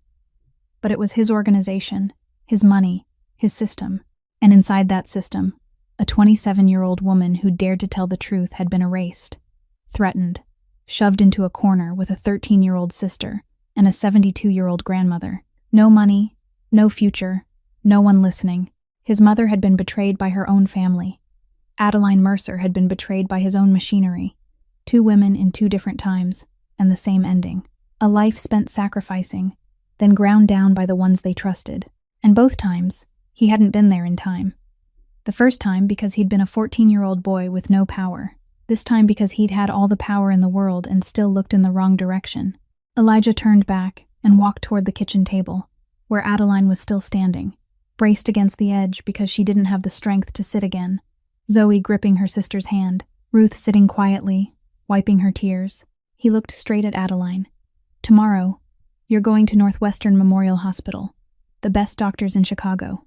But it was his organization, his money, his system. And inside that system, a 27-year-old woman who dared to tell the truth had been erased, threatened, shoved into a corner with a 13-year-old sister and a 72-year-old grandmother. No money, no future, no one listening. His mother had been betrayed by her own family. Adeline Mercer had been betrayed by his own machinery. 2 women in 2 different times, and the same ending. A life spent sacrificing, then ground down by the ones they trusted. And both times, he hadn't been there in time. The first time because he'd been a 14-year-old boy with no power. This time because he'd had all the power in the world and still looked in the wrong direction. Elijah turned back and walked toward the kitchen table, where Adeline was still standing, braced against the edge because she didn't have the strength to sit again. Zoe gripping her sister's hand, Ruth sitting quietly, wiping her tears. He looked straight at Adeline. Tomorrow, you're going to Northwestern Memorial Hospital, the best doctors in Chicago.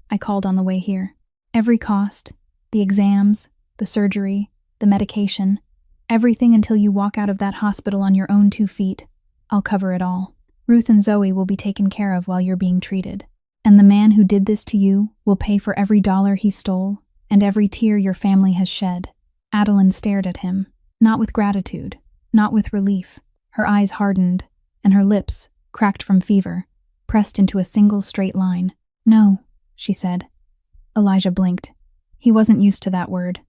I called on the way here. Every cost, the exams, the surgery, the medication, everything until you walk out of that hospital on your own 2 feet. I'll cover it all. Ruth and Zoe will be taken care of while you're being treated. And the man who did this to you will pay for every dollar he stole and every tear your family has shed. Adeline stared at him, not with gratitude, not with relief. Her eyes hardened, and her lips, cracked from fever, pressed into a single straight line. No, she said. Elijah blinked. He wasn't used to that word.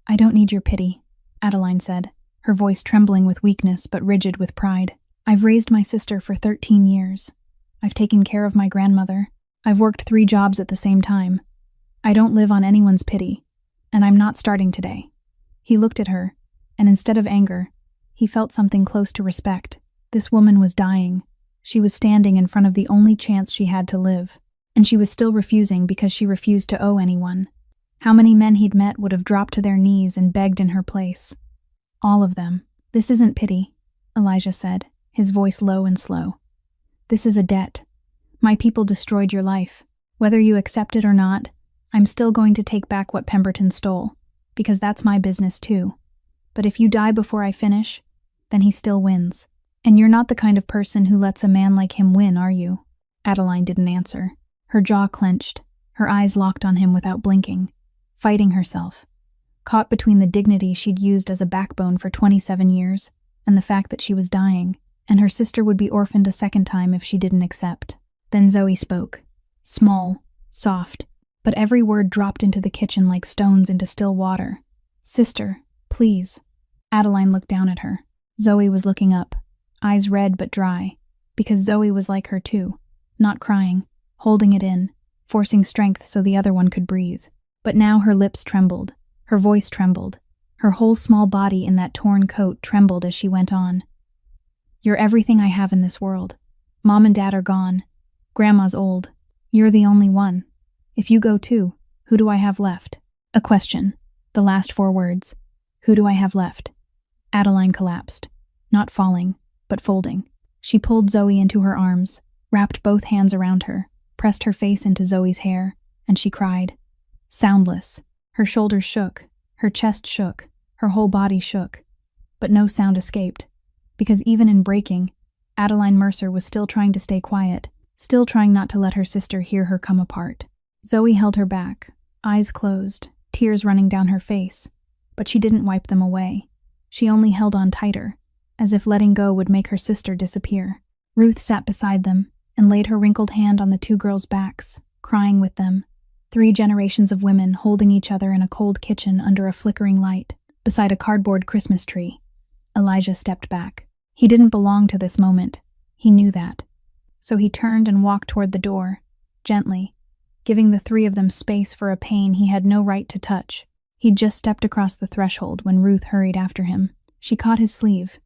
I don't need your pity, Adeline said, her voice trembling with weakness but rigid with pride. I've raised my sister for 13 years. I've taken care of my grandmother. I've worked 3 jobs at the same time. I don't live on anyone's pity, and I'm not starting today. He looked at her, and instead of anger, he felt something close to respect. This woman was dying. She was standing in front of the only chance she had to live, and she was still refusing because she refused to owe anyone. How many men he'd met would have dropped to their knees and begged in her place? All of them. This isn't pity, Elijah said, his voice low and slow. This is a debt. My people destroyed your life. Whether you accept it or not, I'm still going to take back what Pemberton stole, because that's my business too. But if you die before I finish, then he still wins. And you're not the kind of person who lets a man like him win, are you? Adeline didn't answer. Her jaw clenched, her eyes locked on him without blinking, fighting herself, caught between the dignity she'd used as a backbone for 27 years and the fact that she was dying, and her sister would be orphaned a second time if she didn't accept. Then Zoe spoke, small, soft, but every word dropped into the kitchen like stones into still water. Sister, please. Adeline looked down at her. Zoe was looking up, eyes red but dry, because Zoe was like her too, not crying, holding it in, forcing strength so the other one could breathe. But now her lips trembled, her voice trembled, her whole small body in that torn coat trembled as she went on. You're everything I have in this world. Mom and Dad are gone. Grandma's old. You're the only one. If you go too, who do I have left? A question. The last 4 words. Who do I have left? Adeline collapsed, not falling, but folding. She pulled Zoe into her arms, wrapped both hands around her, pressed her face into Zoe's hair, and she cried. Soundless. Her shoulders shook, her chest shook, her whole body shook. But no sound escaped, because even in breaking, Adeline Mercer was still trying to stay quiet, still trying not to let her sister hear her come apart. Zoe held her back, eyes closed, tears running down her face, but she didn't wipe them away. She only held on tighter, as if letting go would make her sister disappear. Ruth sat beside them and laid her wrinkled hand on the 2 girls' backs, crying with them. 3 generations of women holding each other in a cold kitchen under a flickering light, beside a cardboard Christmas tree. Elijah stepped back. He didn't belong to this moment. He knew that. So he turned and walked toward the door, gently, giving the three of them space for a pain he had no right to touch. He'd just stepped across the threshold when Ruth hurried after him. She caught his sleeve,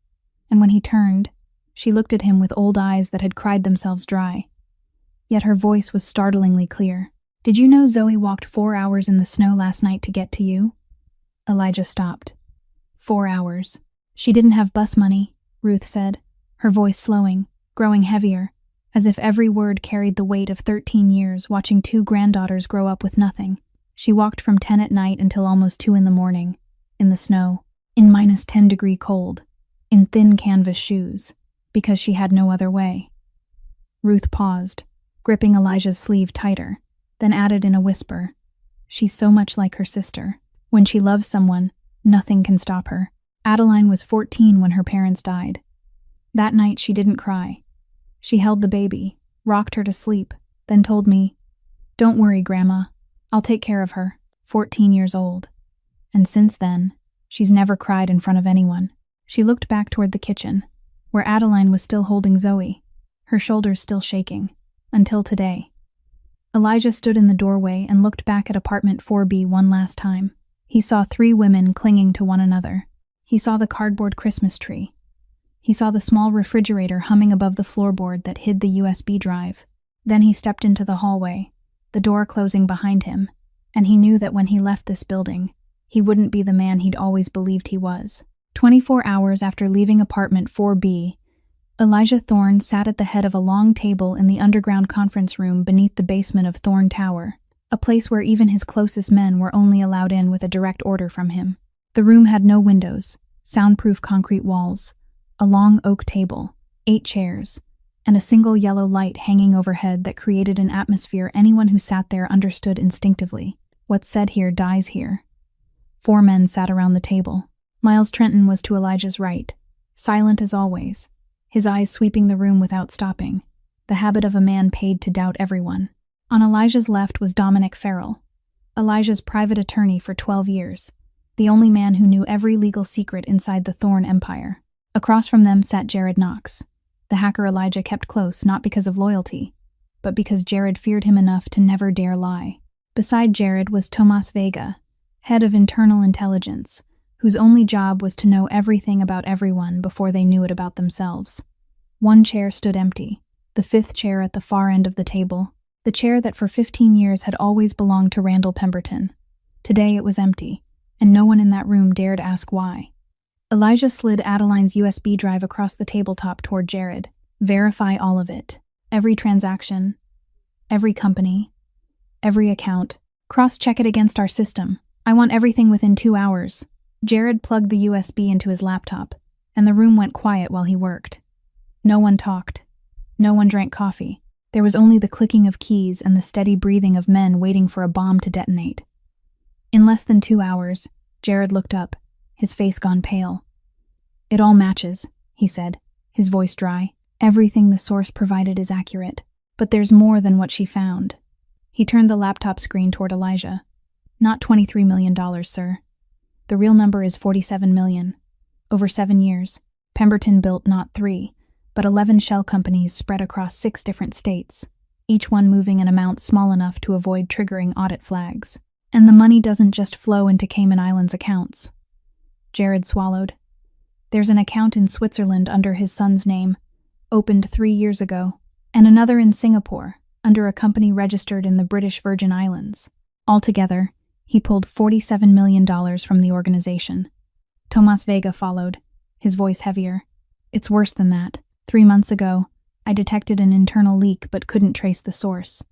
and when he turned, she looked at him with old eyes that had cried themselves dry. Yet her voice was startlingly clear. "Did you know Zoe walked 4 hours in the snow last night to get to you?" Elijah stopped. 4 hours. "She didn't have bus money," Ruth said, her voice slowing, growing heavier, as if every word carried the weight of 13 years watching 2 granddaughters grow up with nothing. "She walked from 10 at night until almost 2 in the morning, in the snow, in -10-degree cold, in thin canvas shoes, because she had no other way." Ruth paused, gripping Elijah's sleeve tighter, then added in a whisper, "She's so much like her sister. When she loves someone, nothing can stop her." Adeline was 14 when her parents died. That night she didn't cry. She held the baby, rocked her to sleep, then told me, "Don't worry, Grandma. I'll take care of her." 14 years old. And since then, she's never cried in front of anyone. She looked back toward the kitchen, where Adeline was still holding Zoe, her shoulders still shaking, until today. Elijah stood in the doorway and looked back at apartment 4B one last time. He saw 3 women clinging to one another. He saw the cardboard Christmas tree. He saw the small refrigerator humming above the floorboard that hid the USB drive. Then he stepped into the hallway, the door closing behind him, and he knew that when he left this building, he wouldn't be the man he'd always believed he was. 24 hours after leaving apartment 4B, Elijah Thorne sat at the head of a long table in the underground conference room beneath the basement of Thorne Tower, a place where even his closest men were only allowed in with a direct order from him. The room had no windows, soundproof concrete walls, a long oak table, 8 chairs, and a single yellow light hanging overhead that created an atmosphere anyone who sat there understood instinctively. What's said here dies here. 4 men sat around the table. Miles Trenton was to Elijah's right, silent as always, his eyes sweeping the room without stopping, the habit of a man paid to doubt everyone. On Elijah's left was Dominic Farrell, Elijah's private attorney for 12 years, the only man who knew every legal secret inside the Thorne empire. Across from them sat Jared Knox, the hacker Elijah kept close not because of loyalty, but because Jared feared him enough to never dare lie. Beside Jared was Tomas Vega, head of internal intelligence, whose only job was to know everything about everyone before they knew it about themselves. One chair stood empty, the 5th chair at the far end of the table, the chair that for 15 years had always belonged to Randall Pemberton. Today it was empty, and no one in that room dared ask why. Elijah slid Adeline's USB drive across the tabletop toward Jared. "Verify all of it. Every transaction, every company, every account. Cross-check it against our system. I want everything within 2 hours." Jared plugged the USB into his laptop, and the room went quiet while he worked. No one talked. No one drank coffee. There was only the clicking of keys and the steady breathing of men waiting for a bomb to detonate. In less than 2 hours, Jared looked up, his face gone pale. "It all matches," he said, his voice dry. "Everything the source provided is accurate. But there's more than what she found." He turned the laptop screen toward Elijah. "Not $23 million, sir. The real number is $47 million. Over 7 years, Pemberton built not 3, but 11 shell companies spread across 6 different states, each one moving an amount small enough to avoid triggering audit flags. And the money doesn't just flow into Cayman Islands accounts." Jared swallowed. "There's an account in Switzerland under his son's name, opened 3 years ago, and another in Singapore, under a company registered in the British Virgin Islands. Altogether, he pulled $47 million from the organization." Tomas Vega followed, his voice heavier. "It's worse than that. 3 months ago, I detected an internal leak but couldn't trace the source.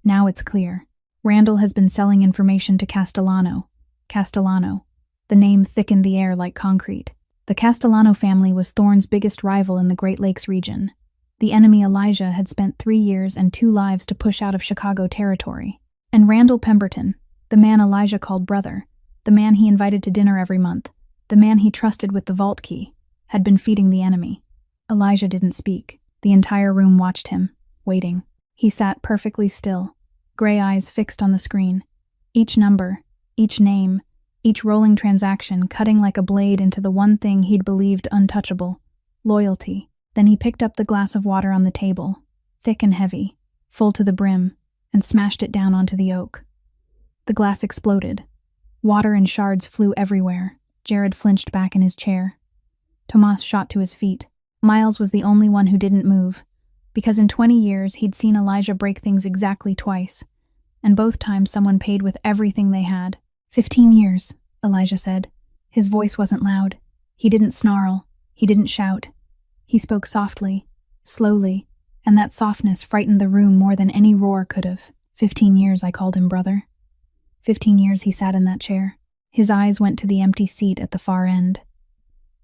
Now it's clear. Randall has been selling information to Castellano. Castellano. The name thickened the air like concrete. The Castellano family was Thorne's biggest rival in the Great Lakes region. The enemy Elijah had spent 3 years and 2 lives to push out of Chicago territory. And Randall Pemberton, the man Elijah called brother, the man he invited to dinner every month, the man he trusted with the vault key, had been feeding the enemy. Elijah didn't speak. The entire room watched him, waiting. He sat perfectly still, gray eyes fixed on the screen. Each number, each name, each rolling transaction cutting like a blade into the one thing he'd believed untouchable: loyalty. Then he picked up the glass of water on the table, thick and heavy, full to the brim, and smashed it down onto the oak. The glass exploded. Water and shards flew everywhere. Jared flinched back in his chair. Tomas shot to his feet. Miles was the only one who didn't move, because in 20 years he'd seen Elijah break things exactly twice, and both times someone paid with everything they had. 15 years, Elijah said. His voice wasn't loud. He didn't snarl. He didn't shout. He spoke softly, slowly, and that softness frightened the room more than any roar could have. 15 years, I called him brother. 15 years he sat in that chair. His eyes went to the empty seat at the far end.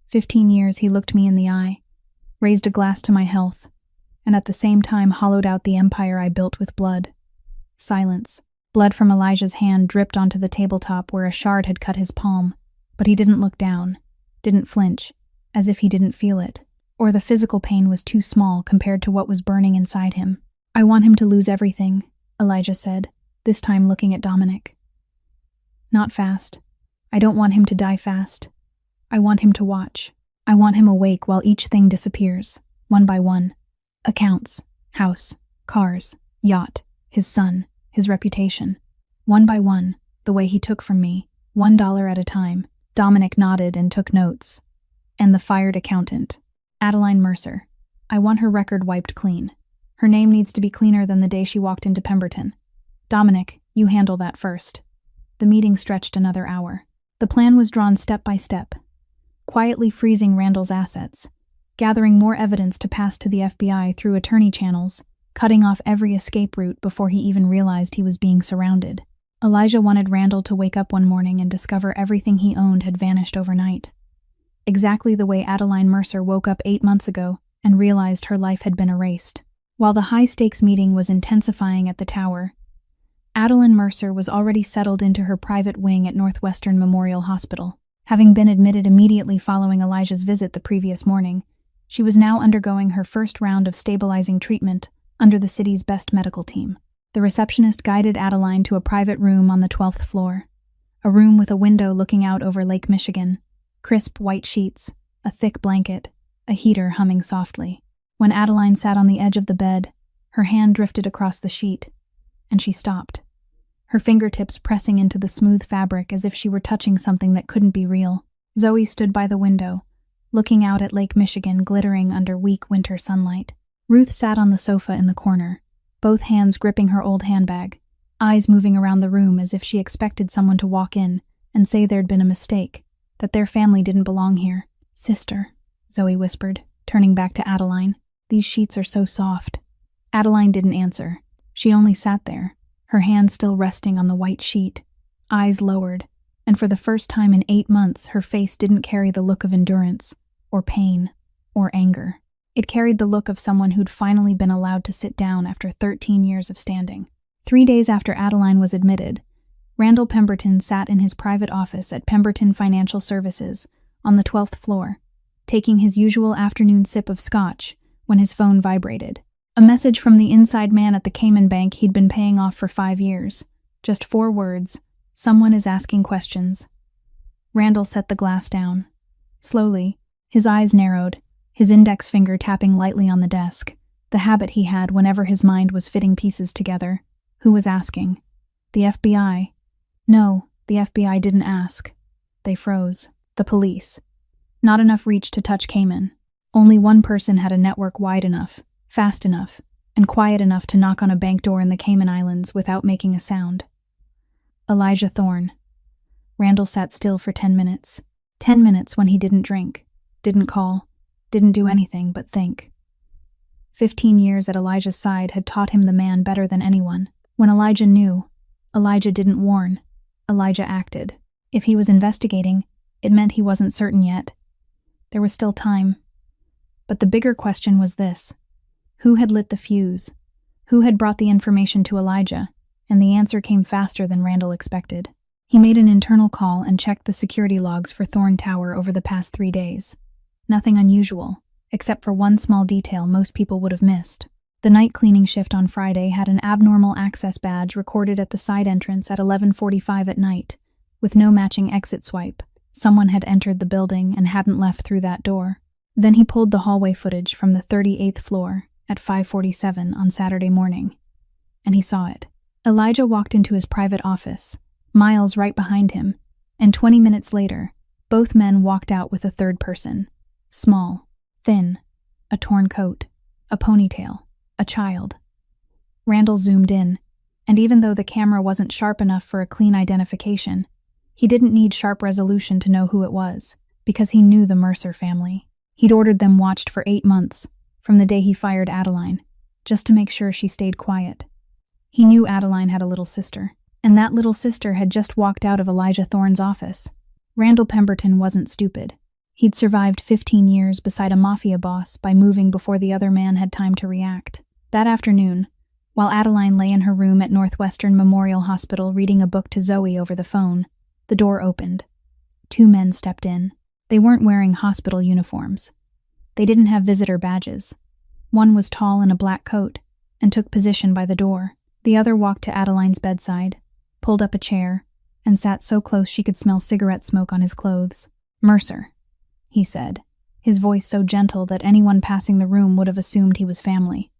15 years he looked me in the eye, raised a glass to my health, and at the same time hollowed out the empire I built with blood. Silence. Blood from Elijah's hand dripped onto the tabletop where a shard had cut his palm, but he didn't look down, didn't flinch, as if he didn't feel it, or the physical pain was too small compared to what was burning inside him. I want him to lose everything, Elijah said, this time looking at Dominic. Not fast. I don't want him to die fast. I want him to watch. I want him awake while each thing disappears, one by one. Accounts, house, cars, yacht, his son, his reputation. One by one, the way he took from me, $1 at a time. Dominic nodded and took notes. And the fired accountant, Adeline Mercer. I want her record wiped clean. Her name needs to be cleaner than the day she walked into Pemberton. Dominic, you handle that first. The meeting stretched another hour. The plan was drawn step by step, quietly freezing Randall's assets, gathering more evidence to pass to the FBI through attorney channels, cutting off every escape route before he even realized he was being surrounded. Elijah wanted Randall to wake up one morning and discover everything he owned had vanished overnight. Exactly the way Adeline Mercer woke up 8 months ago and realized her life had been erased. While the high-stakes meeting was intensifying at the tower, Adeline Mercer was already settled into her private wing at Northwestern Memorial Hospital. Having been admitted immediately following Elijah's visit the previous morning, she was now undergoing her first round of stabilizing treatment under the city's best medical team. The receptionist guided Adeline to a private room on the 12th floor, a room with a window looking out over Lake Michigan, crisp white sheets, a thick blanket, a heater humming softly. When Adeline sat on the edge of the bed, her hand drifted across the sheet, and she stopped, her fingertips pressing into the smooth fabric as if she were touching something that couldn't be real. Zoe stood by the window, looking out at Lake Michigan glittering under weak winter sunlight. Ruth sat on the sofa in the corner, both hands gripping her old handbag, eyes moving around the room as if she expected someone to walk in and say there'd been a mistake, that their family didn't belong here. Sister, Zoe whispered, turning back to Adeline. These sheets are so soft. Adeline didn't answer. She only sat there, her hand still resting on the white sheet, eyes lowered, and for the first time in 8 months her face didn't carry the look of endurance, or pain, or anger. It carried the look of someone who'd finally been allowed to sit down after 13 years of standing. 3 days after Adeline was admitted, Randall Pemberton sat in his private office at Pemberton Financial Services on the 12th floor, taking his usual afternoon sip of scotch when his phone vibrated. A message from the inside man at the Cayman Bank he'd been paying off for 5 years. Just 4 words. Someone is asking questions. Randall set the glass down. Slowly, his eyes narrowed, his index finger tapping lightly on the desk, the habit he had whenever his mind was fitting pieces together. Who was asking? The FBI. No, the FBI didn't ask. They froze. The police. Not enough reach to touch Cayman. Only one person had a network wide enough, fast enough, and quiet enough to knock on a bank door in the Cayman Islands without making a sound. Elijah Thorne. Randall sat still for 10 minutes. 10 minutes when he didn't drink, didn't call, didn't do anything but think. 15 years at Elijah's side had taught him the man better than anyone. When Elijah knew, Elijah didn't warn. Elijah acted. If he was investigating, it meant he wasn't certain yet. There was still time. But the bigger question was this. Who had lit the fuse? Who had brought the information to Elijah? And the answer came faster than Randall expected. He made an internal call and checked the security logs for Thorne Tower over the past 3 days. Nothing unusual, except for one small detail most people would have missed. The night cleaning shift on Friday had an abnormal access badge recorded at the side entrance at 11:45 at night, with no matching exit swipe. Someone had entered the building and hadn't left through that door. Then he pulled the hallway footage from the 38th floor at 5:47 on Saturday morning, and he saw it. Elijah walked into his private office, Miles right behind him, and 20 minutes later, both men walked out with a third person. Small, thin, a torn coat, a ponytail, a child. Randall zoomed in, and even though the camera wasn't sharp enough for a clean identification, he didn't need sharp resolution to know who it was, because he knew the Mercer family. He'd ordered them watched for 8 months, from the day he fired Adeline, just to make sure she stayed quiet. He knew Adeline had a little sister, and that little sister had just walked out of Elijah Thorne's office. Randall Pemberton wasn't stupid. He'd survived 15 years beside a Mafia boss by moving before the other man had time to react. That afternoon, while Adeline lay in her room at Northwestern Memorial Hospital reading a book to Zoe over the phone, the door opened. 2 men stepped in. They weren't wearing hospital uniforms. They didn't have visitor badges. One was tall in a black coat and took position by the door. The other walked to Adeline's bedside, pulled up a chair, and sat so close she could smell cigarette smoke on his clothes. "Mercer," he said, his voice so gentle that anyone passing the room would have assumed he was family.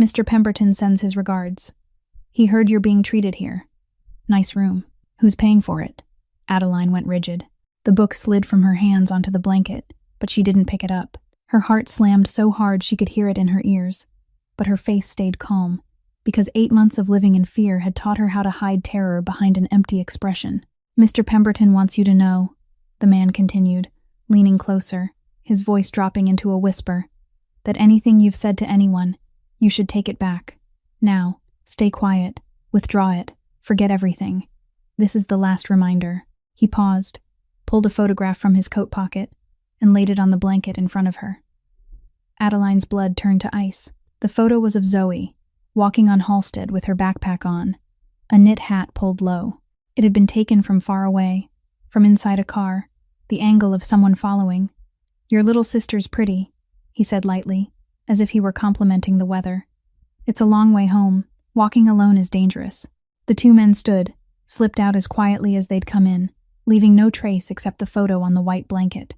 "Mr. Pemberton sends his regards. He heard you're being treated here. Nice room. Who's paying for it?" Adeline went rigid. The book slid from her hands onto the blanket, but she didn't pick it up. Her heart slammed so hard she could hear it in her ears, but her face stayed calm, because 8 months of living in fear had taught her how to hide terror behind an empty expression. "Mr. Pemberton wants you to know," the man continued, leaning closer, his voice dropping into a whisper, "that anything you've said to anyone, you should take it back. Now, stay quiet, withdraw it, forget everything. This is the last reminder." He paused, pulled a photograph from his coat pocket, and laid it on the blanket in front of her. Adeline's blood turned to ice. The photo was of Zoe, walking on Halsted with her backpack on, a knit hat pulled low. It had been taken from far away, from inside a car, the angle of someone following. "Your little sister's pretty," he said lightly, as if he were complimenting the weather. "It's a long way home. Walking alone is dangerous." The 2 men stood, slipped out as quietly as they'd come in, leaving no trace except the photo on the white blanket.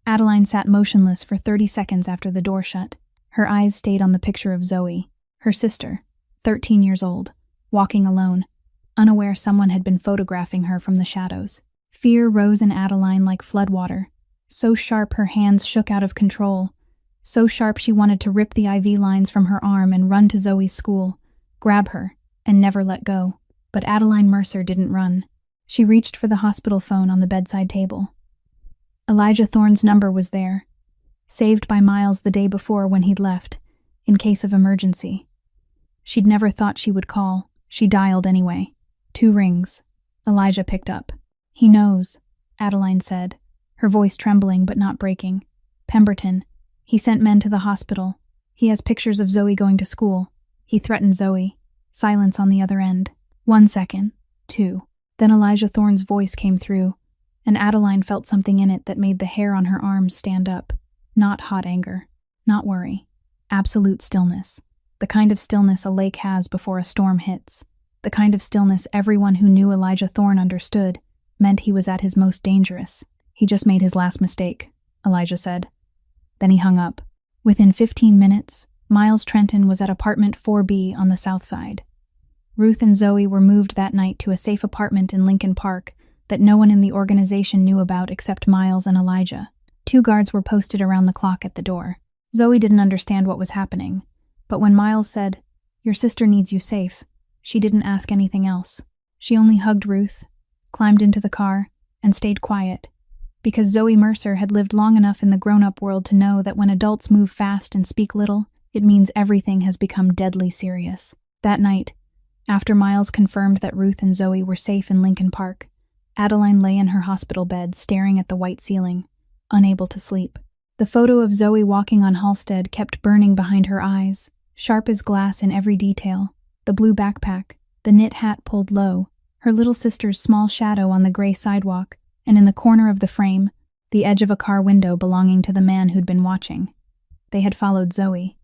Adeline sat motionless for 30 seconds after the door shut. Her eyes stayed on the picture of Zoe, her sister, 13 years old, walking alone, unaware someone had been photographing her from the shadows. Fear rose in Adeline like floodwater, so sharp her hands shook out of control, so sharp she wanted to rip the IV lines from her arm and run to Zoe's school, grab her, and never let go. But Adeline Mercer didn't run. She reached for the hospital phone on the bedside table. Elijah Thorne's number was there, saved by Miles the day before when he'd left, in case of emergency. She'd never thought she would call. She dialed anyway. 2 rings. Elijah picked up. "He knows," Adeline said, her voice trembling but not breaking. "Pemberton. He sent men to the hospital. He has pictures of Zoe going to school. He threatened Zoe." Silence on the other end. 1 second. 2. Then Elijah Thorne's voice came through, and Adeline felt something in it that made the hair on her arms stand up. Not hot anger. Not worry. Absolute stillness. The kind of stillness a lake has before a storm hits. The kind of stillness everyone who knew Elijah Thorne understood meant he was at his most dangerous. "He just made his last mistake," Elijah said. Then he hung up. Within 15 minutes, Miles Trenton was at apartment 4B on the south side. Ruth and Zoe were moved that night to a safe apartment in Lincoln Park that no one in the organization knew about except Miles and Elijah. 2 guards were posted around the clock at the door. Zoe didn't understand what was happening, but when Miles said, "Your sister needs you safe," she didn't ask anything else. She only hugged Ruth, climbed into the car, and stayed quiet, because Zoe Mercer had lived long enough in the grown-up world to know that when adults move fast and speak little, it means everything has become deadly serious. That night, after Miles confirmed that Ruth and Zoe were safe in Lincoln Park, Adeline lay in her hospital bed staring at the white ceiling, unable to sleep. The photo of Zoe walking on Halsted kept burning behind her eyes, sharp as glass in every detail. The blue backpack, the knit hat pulled low, her little sister's small shadow on the gray sidewalk, and in the corner of the frame, the edge of a car window belonging to the man who'd been watching. They had followed Zoe.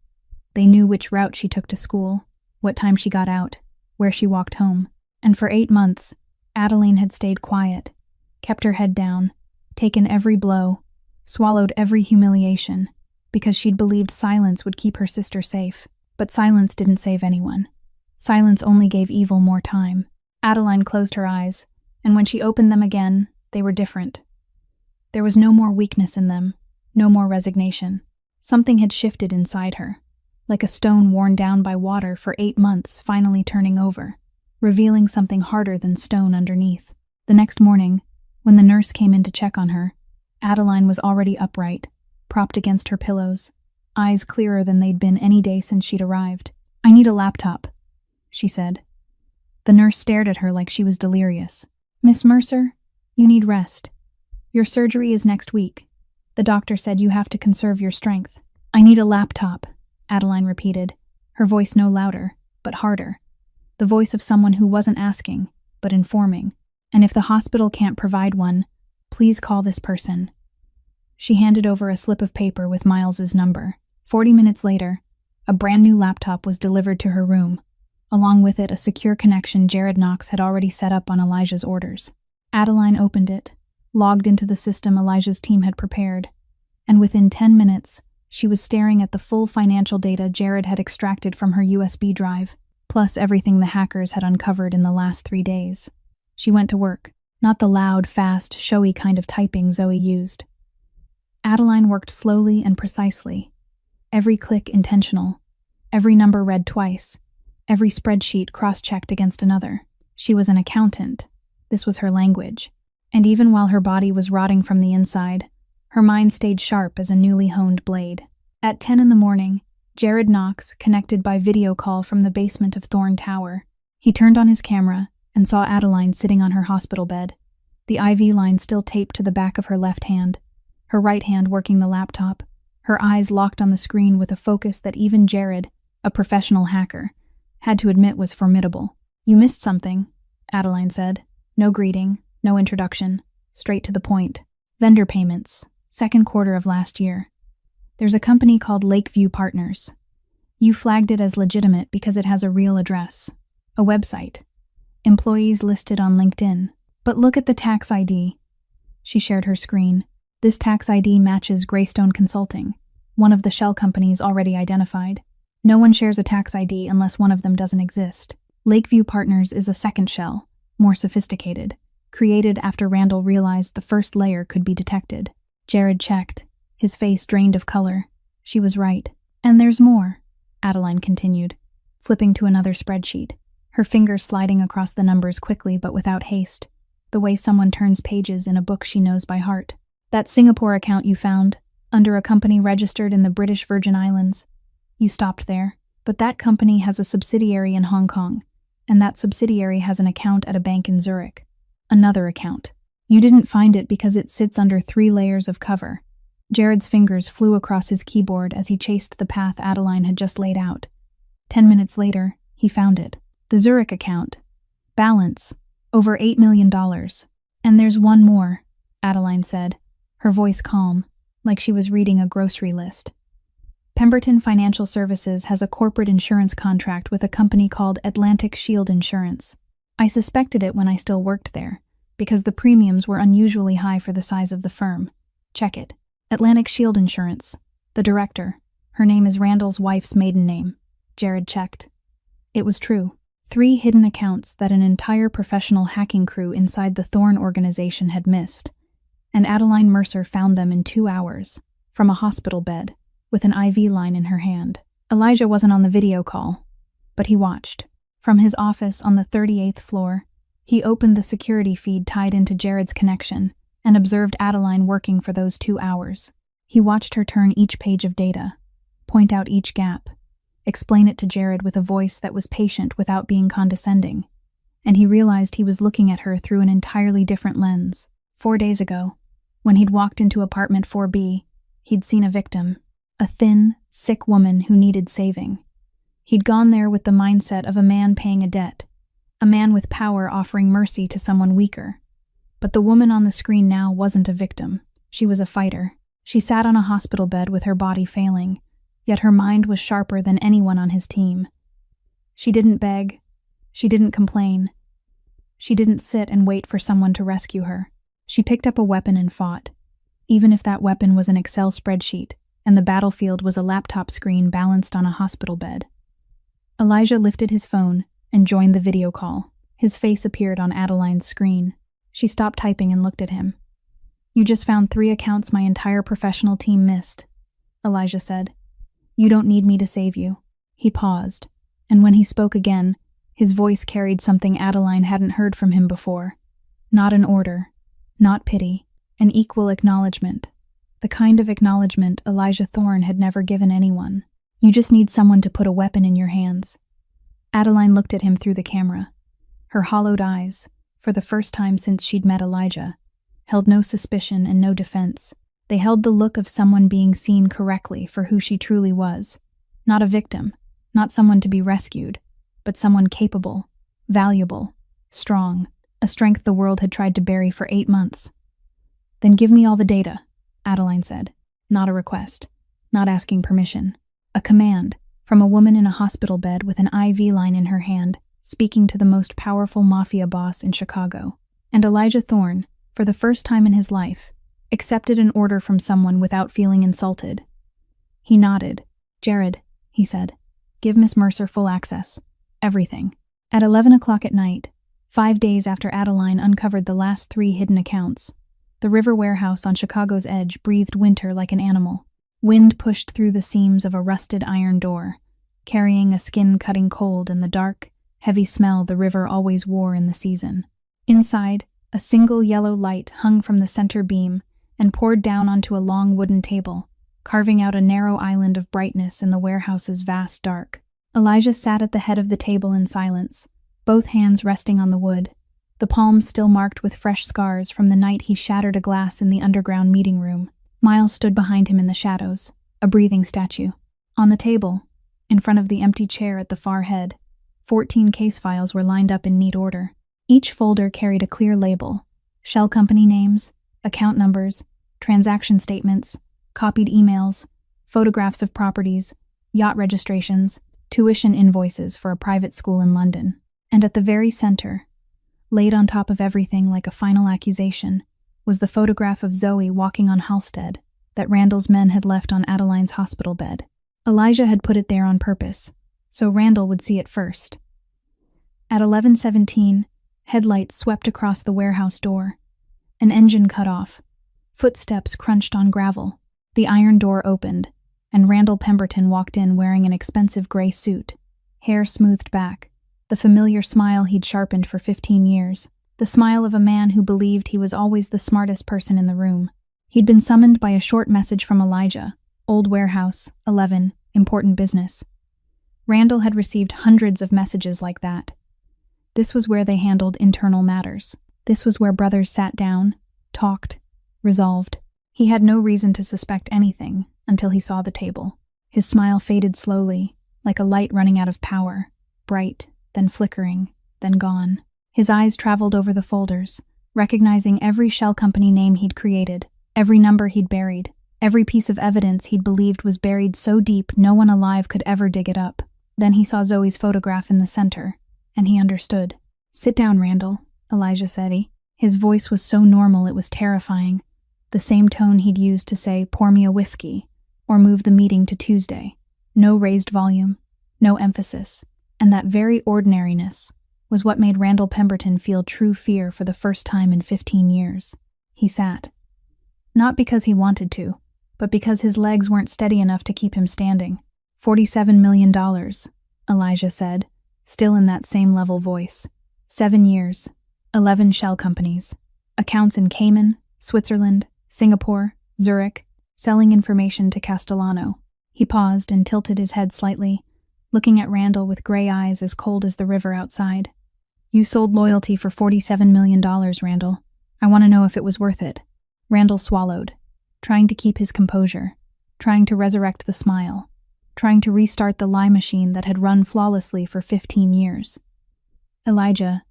They knew which route she took to school, what time she got out, where she walked home. And for 8 months, Adeline had stayed quiet, kept her head down, taken every blow, swallowed every humiliation, because she'd believed silence would keep her sister safe. But silence didn't save anyone. Silence only gave evil more time. Adeline closed her eyes, and when she opened them again, they were different. There was no more weakness in them, no more resignation. Something had shifted inside her, like a stone worn down by water for 8 months finally turning over, revealing something harder than stone underneath. The next morning, when the nurse came in to check on her, Adeline was already upright, propped against her pillows, eyes clearer than they'd been any day since she'd arrived. "I need a laptop," she said. The nurse stared at her like she was delirious. "Miss Mercer, you need rest. Your surgery is next week. The doctor said you have to conserve your strength." "I need a laptop," Adeline repeated, her voice no louder, but harder. The voice of someone who wasn't asking, but informing. "And if the hospital can't provide one, please call this person." She handed over a slip of paper with Miles's number. 40 minutes later, a brand new laptop was delivered to her room. Along with it, a secure connection Jared Knox had already set up on Elijah's orders. Adeline opened it, logged into the system Elijah's team had prepared, and within 10 minutes, she was staring at the full financial data Jared had extracted from her USB drive, plus everything the hackers had uncovered in the last 3 days. She went to work, not the loud, fast, showy kind of typing Zoe used. Adeline worked slowly and precisely, every click intentional, every number read twice, every spreadsheet cross-checked against another. She was an accountant. This was her language. And even while her body was rotting from the inside, her mind stayed sharp as a newly honed blade. At 10 in the morning, Jared Knox connected by video call from the basement of Thorn Tower. He turned on his camera and saw Adeline sitting on her hospital bed, the IV line still taped to the back of her left hand, her right hand working the laptop, her eyes locked on the screen with a focus that even Jared, a professional hacker, had to admit was formidable. "You missed something," Adeline said. No greeting, no introduction, straight to the point. "Vendor payments, 2nd quarter of last year. There's a company called Lakeview Partners. You flagged it as legitimate because it has a real address, a website, employees listed on LinkedIn. But look at the tax ID." She shared her screen. "This tax ID matches Greystone Consulting, one of the shell companies already identified. No one shares a tax ID unless one of them doesn't exist. Lakeview Partners is a second shell, more sophisticated, created after Randall realized the first layer could be detected." Jared checked, his face drained of color. She was right. "And there's more," Adeline continued, flipping to another spreadsheet, her fingers sliding across the numbers quickly but without haste, the way someone turns pages in a book she knows by heart. "That Singapore account you found, under a company registered in the British Virgin Islands. You stopped there, but that company has a subsidiary in Hong Kong, and that subsidiary has an account at a bank in Zurich. Another account. You didn't find it because it sits under 3 layers of cover." Jared's fingers flew across his keyboard as he chased the path Adeline had just laid out. 10 minutes later, he found it. The Zurich account. Balance, over $8 million. "And there's one more," Adeline said, her voice calm, like she was reading a grocery list. "Pemberton Financial Services has a corporate insurance contract with a company called Atlantic Shield Insurance. I suspected it when I still worked there, because the premiums were unusually high for the size of the firm. Check it. Atlantic Shield Insurance. The director. Her name is Randall's wife's maiden name." Jared checked. It was true. 3 hidden accounts that an entire professional hacking crew inside the Thorn organization had missed, and Adeline Mercer found them in 2 hours, from a hospital bed, with an IV line in her hand. Elijah wasn't on the video call, but he watched. From his office on the 38th floor, he opened the security feed tied into Jared's connection and observed Adeline working for those 2 hours. He watched her turn each page of data, point out each gap, explain it to Jared with a voice that was patient without being condescending, and he realized he was looking at her through an entirely different lens. 4 days ago, when he'd walked into apartment 4B, he'd seen a victim, a thin, sick woman who needed saving. He'd gone there with the mindset of a man paying a debt, a man with power offering mercy to someone weaker. But the woman on the screen now wasn't a victim. She was a fighter. She sat on a hospital bed with her body failing, yet her mind was sharper than anyone on his team. She didn't beg. She didn't complain. She didn't sit and wait for someone to rescue her. She picked up a weapon and fought, even if that weapon was an Excel spreadsheet and the battlefield was a laptop screen balanced on a hospital bed. Elijah lifted his phone and joined the video call. His face appeared on Adeline's screen. She stopped typing and looked at him. "You just found 3 accounts my entire professional team missed," Elijah said. "You don't need me to save you." He paused, and when he spoke again, his voice carried something Adeline hadn't heard from him before. Not an order, not pity, an equal acknowledgement. The kind of acknowledgement Elijah Thorne had never given anyone. "You just need someone to put a weapon in your hands." Adeline looked at him through the camera. Her hollowed eyes, for the first time since she'd met Elijah, held no suspicion and no defense. They held the look of someone being seen correctly for who she truly was. Not a victim, not someone to be rescued, but someone capable, valuable, strong, a strength the world had tried to bury for 8 months. "Then give me all the data," Adeline said. Not a request, not asking permission. A command from a woman in a hospital bed with an IV line in her hand, speaking to the most powerful Mafia boss in Chicago. And Elijah Thorne, for the first time in his life, accepted an order from someone without feeling insulted. He nodded. "Jared," he said, "give Miss Mercer full access. Everything." At 11 o'clock at night, 5 days after Adeline uncovered the last 3 hidden accounts, the river warehouse on Chicago's edge breathed winter like an animal. Wind pushed through the seams of a rusted iron door, carrying a skin-cutting cold and the dark, heavy smell the river always wore in the season. Inside, a single yellow light hung from the center beam and poured down onto a long wooden table, carving out a narrow island of brightness in the warehouse's vast dark. Elijah sat at the head of the table in silence, both hands resting on the wood, the palms still marked with fresh scars from the night he shattered a glass in the underground meeting room. Miles stood behind him in the shadows, a breathing statue. On the table, in front of the empty chair at the far head, 14 case files were lined up in neat order. Each folder carried a clear label: shell company names, account numbers, transaction statements, copied emails, photographs of properties, yacht registrations, tuition invoices for a private school in London. And at the very center, laid on top of everything like a final accusation, was the photograph of Zoe walking on Halstead that Randall's men had left on Adeline's hospital bed. Elijah had put it there on purpose, so Randall would see it first. At 11:17, headlights swept across the warehouse door. An engine cut off. Footsteps crunched on gravel. The iron door opened, and Randall Pemberton walked in wearing an expensive gray suit, hair smoothed back, the familiar smile he'd sharpened for 15 years. The smile of a man who believed he was always the smartest person in the room. He'd been summoned by a short message from Elijah. Old warehouse, 11, important business. Randall had received hundreds of messages like that. This was where they handled internal matters. This was where brothers sat down, talked, resolved. He had no reason to suspect anything until he saw the table. His smile faded slowly, like a light running out of power, bright, then flickering, then gone. His eyes traveled over the folders, recognizing every shell company name he'd created, every number he'd buried, every piece of evidence he'd believed was buried so deep no one alive could ever dig it up. Then he saw Zoe's photograph in the center, and he understood. "Sit down, Randall," Elijah said. His voice was so normal it was terrifying, the same tone he'd used to say, "Pour me a whiskey," or move the meeting to Tuesday. No raised volume, no emphasis, and that very ordinariness was what made Randall Pemberton feel true fear for the first time in 15 years. He sat. Not because he wanted to, but because his legs weren't steady enough to keep him standing. $47 million, Elijah said, still in that same level voice. 7 years, 11 shell companies, accounts in Cayman, Switzerland, Singapore, Zurich, selling information to Castellano. He paused and tilted his head slightly, looking at Randall with gray eyes as cold as the river outside. "You sold loyalty for $47 million, Randall. I want to know if it was worth it." Randall swallowed, trying to keep his composure, trying to resurrect the smile, trying to restart the lie machine that had run flawlessly for 15 years. "Elijah,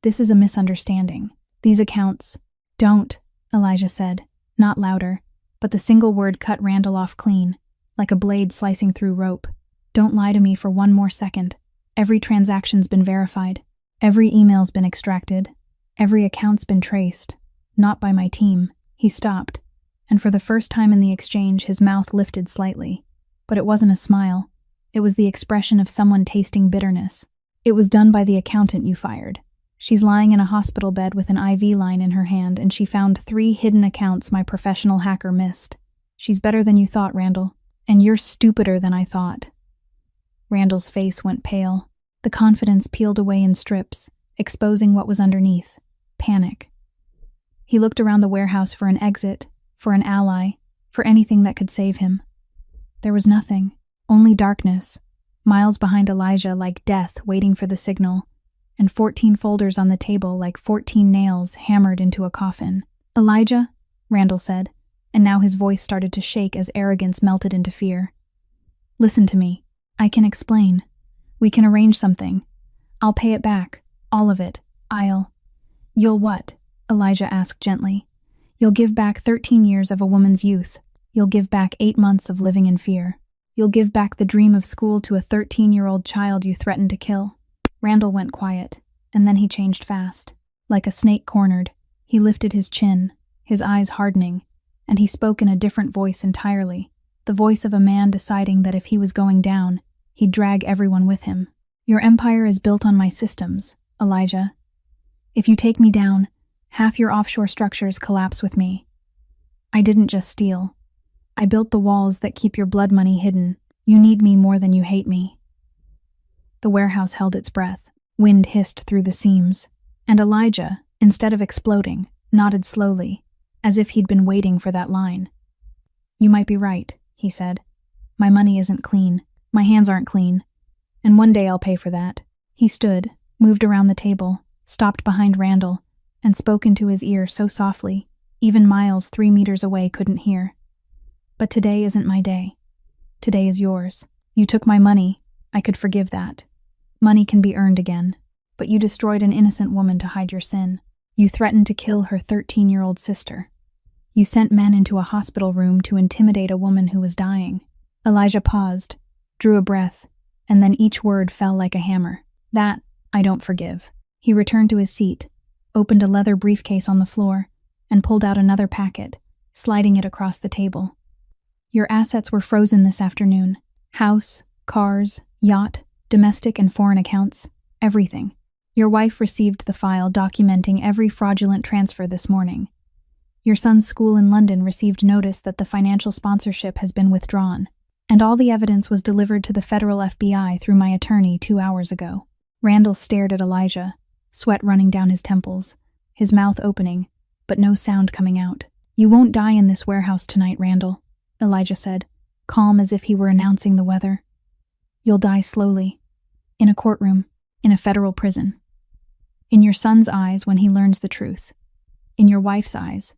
this is a misunderstanding. These accounts—" "Don't," Elijah said, not louder, but the single word cut Randall off clean, like a blade slicing through rope. "Don't lie to me for one more second. Every transaction's been verified. Every email's been extracted. Every account's been traced. Not by my team." He stopped, and for the first time in the exchange his mouth lifted slightly. But it wasn't a smile. It was the expression of someone tasting bitterness. It was done by the accountant you fired. She's lying in a hospital bed with an IV line in her hand, and she found 3 hidden accounts my professional hacker missed. She's better than you thought, Randall, and you're stupider than I thought." Randall's face went pale. The confidence peeled away in strips, exposing what was underneath: panic. He looked around the warehouse for an exit, for an ally, for anything that could save him. There was nothing, only darkness, miles behind Elijah like death waiting for the signal, and 14 folders on the table like 14 nails hammered into a coffin. "Elijah," Randall said, and now his voice started to shake as arrogance melted into fear. "Listen to me. I can explain. We can arrange something. I'll pay it back, all of it. You'll what?" Elijah asked gently. "You'll give back 13 years of a woman's youth. You'll give back 8 months of living in fear. You'll give back the dream of school to a 13-year-old child you threatened to kill." Randall went quiet, and then he changed fast. Like a snake cornered, he lifted his chin, his eyes hardening, and he spoke in a different voice entirely, the voice of a man deciding that if he was going down, he'd drag everyone with him. "Your empire is built on my systems, Elijah. If you take me down, half your offshore structures collapse with me. I didn't just steal. I built the walls that keep your blood money hidden. You need me more than you hate me." The warehouse held its breath. Wind hissed through the seams, and Elijah, instead of exploding, nodded slowly, as if he'd been waiting for that line. "You might be right," he said. "My money isn't clean. My hands aren't clean. And one day I'll pay for that." He stood, moved around the table, stopped behind Randall, and spoke into his ear so softly, even Miles 3 meters away couldn't hear. "But today isn't my day. Today is yours. You took my money. I could forgive that. Money can be earned again. But you destroyed an innocent woman to hide your sin. You threatened to kill her 13-year-old sister. You sent men into a hospital room to intimidate a woman who was dying." Elijah paused, drew a breath, and then each word fell like a hammer. "That I don't forgive." He returned to his seat, opened a leather briefcase on the floor, and pulled out another packet, sliding it across the table. "Your assets were frozen this afternoon. House, cars, yacht, domestic and foreign accounts, everything. Your wife received the file documenting every fraudulent transfer this morning. Your son's school in London received notice that the financial sponsorship has been withdrawn, and all the evidence was delivered to the federal FBI through my attorney 2 hours ago." Randall stared at Elijah, sweat running down his temples, his mouth opening, but no sound coming out. "You won't die in this warehouse tonight, Randall," Elijah said, calm as if he were announcing the weather. "You'll die slowly, in a courtroom, in a federal prison. In your son's eyes when he learns the truth. In your wife's eyes.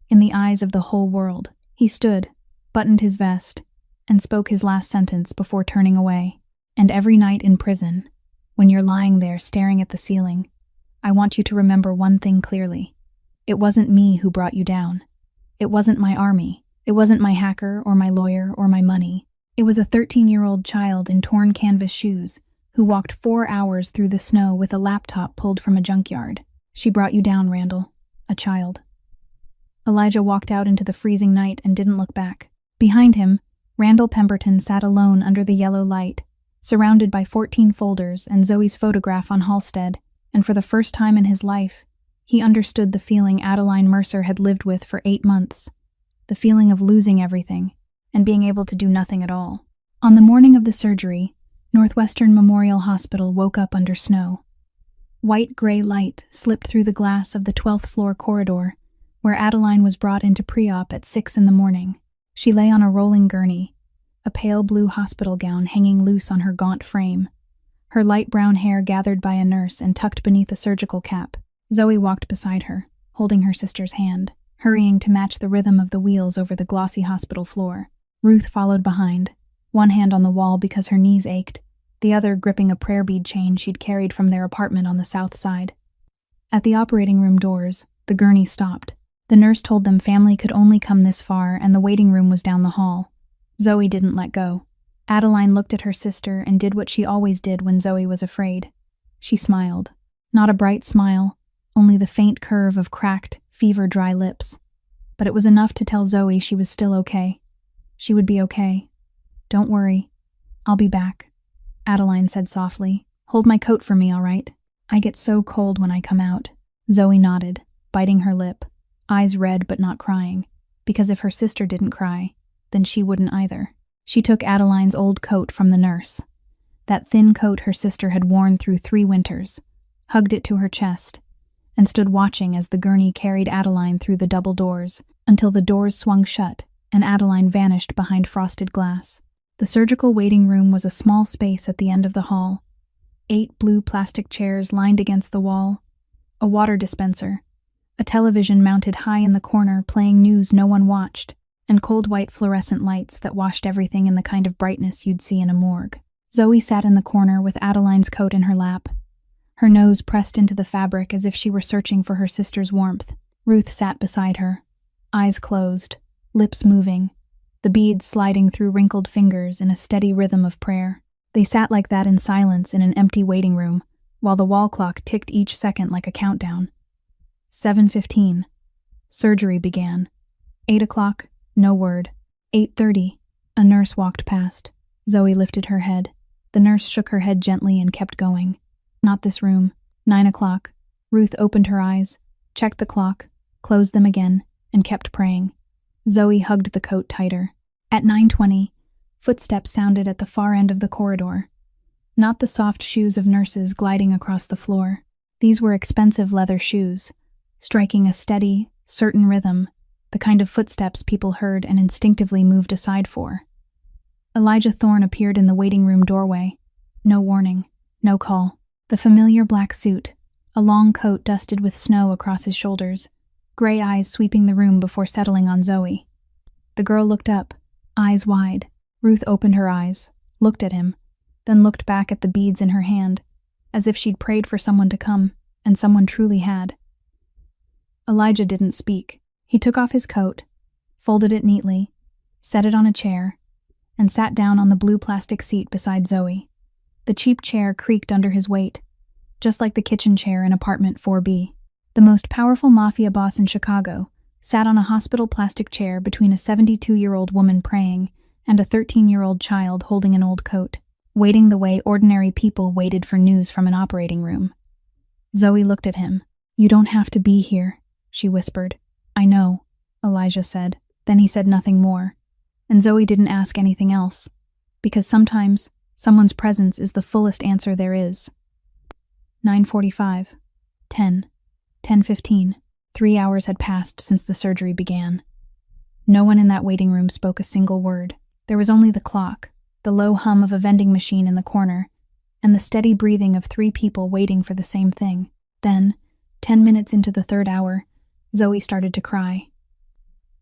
In the eyes of the whole world." He stood, buttoned his vest, and spoke his last sentence before turning away. "And every night in prison, when you're lying there staring at the ceiling, I want you to remember one thing clearly. It wasn't me who brought you down. It wasn't my army. It wasn't my hacker or my lawyer or my money. It was a 13-year-old child in torn canvas shoes who walked 4 hours through the snow with a laptop pulled from a junkyard. She brought you down, Randall. A child." Elijah walked out into the freezing night and didn't look back. Behind him, Randall Pemberton sat alone under the yellow light, surrounded by 14 folders and Zoe's photograph on Halstead, and for the first time in his life, he understood the feeling Adeline Mercer had lived with for 8 months, the feeling of losing everything and being able to do nothing at all. On the morning of the surgery, Northwestern Memorial Hospital woke up under snow. White-gray light slipped through the glass of the 12th floor corridor, where Adeline was brought into pre-op at 6 in the morning. She lay on a rolling gurney, a pale blue hospital gown hanging loose on her gaunt frame, her light brown hair gathered by a nurse and tucked beneath a surgical cap. Zoe walked beside her, holding her sister's hand, hurrying to match the rhythm of the wheels over the glossy hospital floor. Ruth followed behind, one hand on the wall because her knees ached, the other gripping a prayer bead chain she'd carried from their apartment on the south side. At the operating room doors, the gurney stopped. The nurse told them family could only come this far and the waiting room was down the hall. Zoe didn't let go. Adeline looked at her sister and did what she always did when Zoe was afraid. She smiled. Not a bright smile, only the faint curve of cracked, fever-dry lips. But it was enough to tell Zoe she was still okay. She would be okay. "Don't worry. I'll be back," Adeline said softly, Hold my coat for me, all right? I get so cold when I come out. Zoe nodded, biting her lip, eyes red but not crying, because if her sister didn't cry, then she wouldn't either. She took Adeline's old coat from the nurse, that thin coat her sister had worn through 3 winters, hugged it to her chest, and stood watching as the gurney carried Adeline through the double doors until the doors swung shut and Adeline vanished behind frosted glass. The surgical waiting room was a small space at the end of the hall. 8 blue plastic chairs lined against the wall, a water dispenser, a television mounted high in the corner playing news no one watched, and cold white fluorescent lights that washed everything in the kind of brightness you'd see in a morgue. Zoe sat in the corner with Adeline's coat in her lap, her nose pressed into the fabric as if she were searching for her sister's warmth. Ruth sat beside her, eyes closed, lips moving, the beads sliding through wrinkled fingers in a steady rhythm of prayer. They sat like that in silence in an empty waiting room, while the wall clock ticked each second like a countdown. 7:15. Surgery began. 8 o'clock, no word. 8:30. A nurse walked past. Zoe lifted her head. The nurse shook her head gently and kept going. Not this room. 9 o'clock. Ruth opened her eyes, checked the clock, closed them again, and kept praying. Zoe hugged the coat tighter. At 9:20, footsteps sounded at the far end of the corridor. Not the soft shoes of nurses gliding across the floor. These were expensive leather shoes, striking a steady, certain rhythm, the kind of footsteps people heard and instinctively moved aside for. Elijah Thorne appeared in the waiting room doorway. No warning, no call. The familiar black suit, a long coat dusted with snow across his shoulders, gray eyes sweeping the room before settling on Zoe. The girl looked up, eyes wide. Ruth opened her eyes, looked at him, then looked back at the beads in her hand, as if she'd prayed for someone to come, and someone truly had. Elijah didn't speak. He took off his coat, folded it neatly, set it on a chair, and sat down on the blue plastic seat beside Zoe. The cheap chair creaked under his weight, just like the kitchen chair in apartment 4B. The most powerful Mafia boss in Chicago sat on a hospital plastic chair between a 72-year-old woman praying and a 13-year-old child holding an old coat, waiting the way ordinary people waited for news from an operating room. Zoe looked at him. "You don't have to be here," she whispered. "I know," Elijah said. Then he said nothing more, and Zoe didn't ask anything else, because sometimes someone's presence is the fullest answer there is. 9:45. 10. 10:15. 3 hours had passed since the surgery began. No one in that waiting room spoke a single word. There was only the clock, the low hum of a vending machine in the corner, and the steady breathing of 3 people waiting for the same thing. Then, 10 minutes into the 3rd hour, Zoe started to cry.